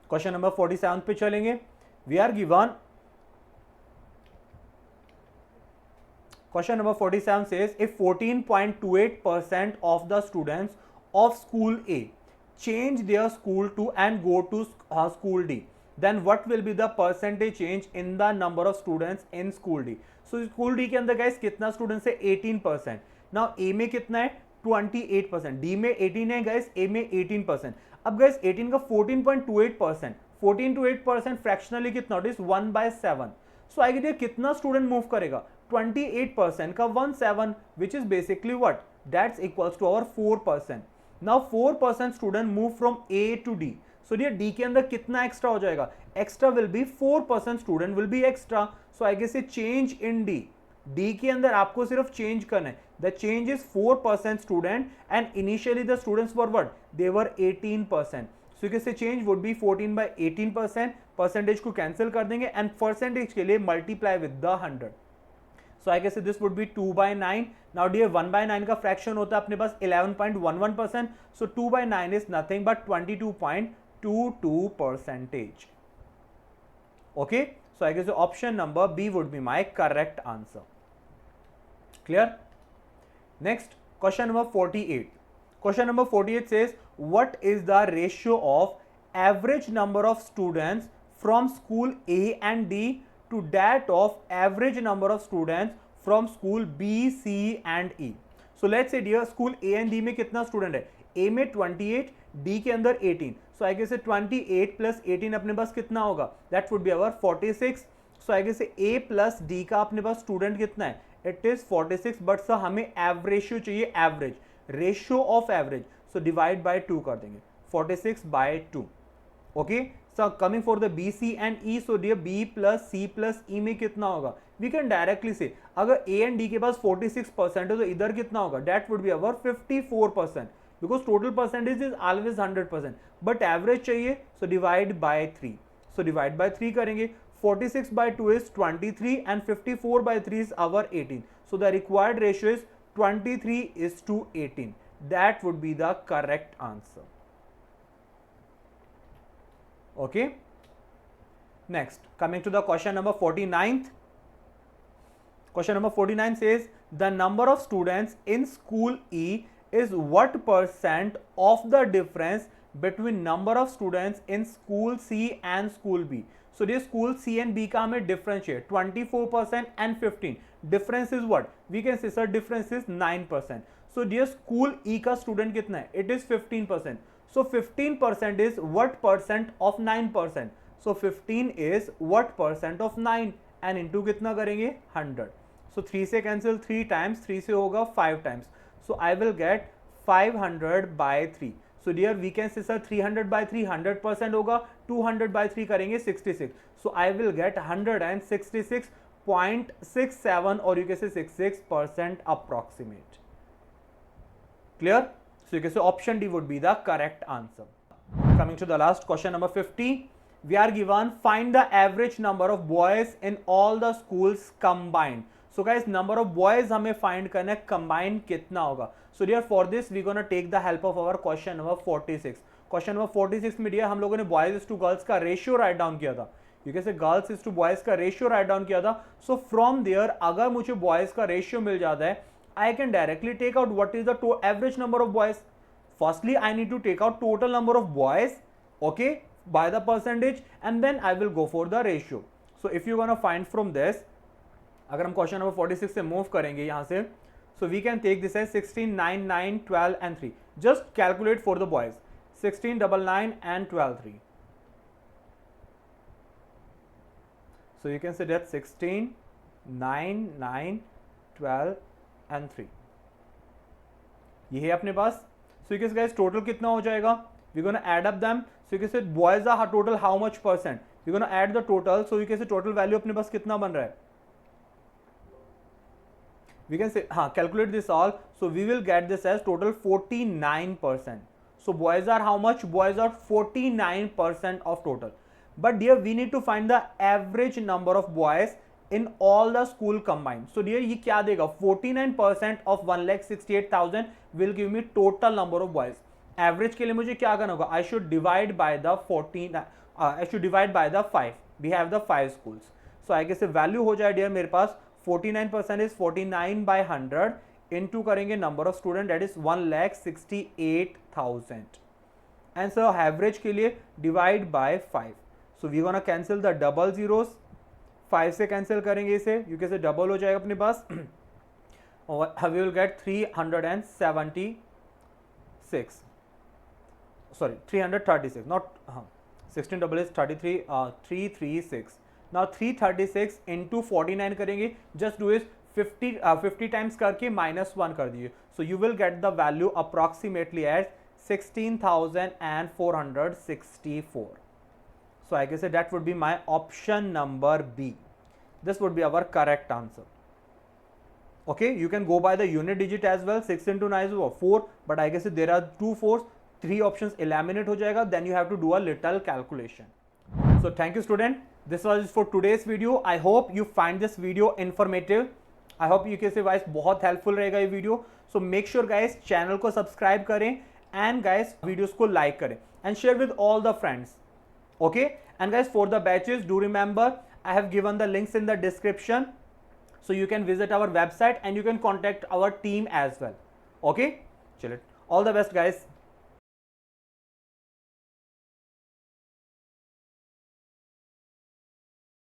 question number 47 पे चलेंगे. We are given question number 47 says if 14.28% of the students of school A change their school to and go to school D, then what will be the percentage change in the number of students in school D? So school D के अंदर guys कितना students है 18%. now A में कितना है 28%, D में 18 है guys, A में 18%. अब guys 18 का 14.28%, 14 to 8% फ्रैक्शनली कितना it is 1/7. So I get कितना स्टूडेंट मूव करेगा 28% का 1/7 which is basically what that's equals to our 4%. Now 4% student move from A to D. So dear D के अंदर कितना एक्स्ट्रा हो जाएगा, extra will be 4% student will be extra. So I guess change in D के अंदर आपको सिर्फ change करना है. The change is 4% student and initially the students were what they were 18%. So you can say change would be 14/18%. Percentage को कैंसिल कर देंगे एंड परसेंटेज के लिए multiply with the 100. So I guess this would be 2/9. Now dear 1/9 का fraction होता है अपने पास 11.11%. So 2/9 is nothing but 22.22%. Okay, so I guess option number B would be my correct answer. Clear? Next question number 48. Question number 48 says, what is the ratio of average number of students from school A and D to that of average number of students from school B, C and E? So let's say dear school A and D में कितना student है, A में 28, D के अंदर 18. So I guess 28 plus 18 अपने पास कितना होगा, that would be our 46. So I guess A plus D का अपने पास student कितना है, it is 46. but सर हमें एवरेज रेशियो चाहिए, average ratio of average. So divide by 2 कर देंगे, 46/2. Okay, so coming for the B C and E. So dear B plus C plus E में कितना होगा, वी कैन डायरेक्टली से अगर A and D के पास 46% है तो इधर कितना होगा, that would be our 54%, because total percentage is always 100%, but average चाहिए. So divide by 3. So divide by 3 करेंगे, 46/2 is 23 and 54/3 is our 18. So the required ratio is 23:18. That would be the correct answer. Okay. Next, coming to the question number 49th. Question number 49 says the number of students in school E is what percent of the difference between number of students in school C and school B? So dear school C and B का हमें differentiate 24% and 15. Difference is what? We can say sir difference is 9%. So dear school E का student कितना है? It is 15%. So 15% is what percent of 9%? So 15 is what percent of 9 and into कितना करेंगे 100. So 3 से cancel, 3 times 3 से होगा 5 times. So I will get 500/3. So dear we can say sir 300/3 100% होगा, 200/3 करेंगे 66. So I will get 166.67 or you can say 66% approximate. Clear? So you can say option D would be the correct answer. Coming to the last question number 50. We are given find the average number of boys in all the schools combined. So guys number of boys हमें find करना है, combine कितना होगा. So dear for this we gonna take the help of our question number 46. Question number 46 में dear हम लोगों ने boys to girls का ratio write down किया था. You can say girls is to boys का ratio write down किया था. So from there अगर मुझे boys का ratio मिल जाता है, I can directly take out what is the average number of boys. Firstly I need to take out total number of boys, okay, by the percentage and then I will go for the ratio. So if you gonna find from this, अगर हम question number 46 से move करेंगे यहाँ से, so we can take this as 16, 9, 9, 12 and 3. Just calculate for the boys. 16, 9, 9 and 12, 3. So you can say that 16, 9, 9, 12 and 3. ये है अपने पास. So you can say guys total कितना हो जाएगा? We're gonna add up them. So you can say boys are total how much percent? We're gonna add the total. So you can say total value अपने पास कितना बन रहा है? We can say calculate this all. So we will get this as total 49%. So boys are how much? Boys are 49% of total. But dear we need to find the average number of boys in all the school combined. So dear ये क्या देगा? 49% of 1,68,000 will give me total number of boys. Average के लिए मुझे क्या करना होगा? I should divide by the I should divide by the 5. We have the 5 schools. So I guess value हो जाए dear मेरे पास 49% is 49/100 into करेंगे number of student that is 1,68,000 and so average के लिए divide by 5. So we gonna cancel the double zeros, 5 से cancel करेंगे इसे, you कैसे डबल हो जाएगा अपने पास और we will get 376, sorry 336, not 16 double is 33, 336. now 336 into 49 करेंगे, just do is 50 times करके -1 कर दीजिए, so you will get the value approximately as 16,464. so I guess that would be my option number B. This would be our correct answer. Okay, you can go by the unit digit as well. 6 into 9 is 4, but I guess there are 2 4s, 3 options eliminate हो जाएगा, then you have to do a little calculation. So thank you student, this was for today's video. I hope you find this video informative. I hope you कैसे guys बहुत helpful रहेगा ये video. So make sure guys channel को subscribe करें and guys videos को like करें and share with all the friends. Okay, and guys for the batches, do remember I have given the links in the description, so you can visit our website and you can contact our team as well. Okay, chalo, all the best guys.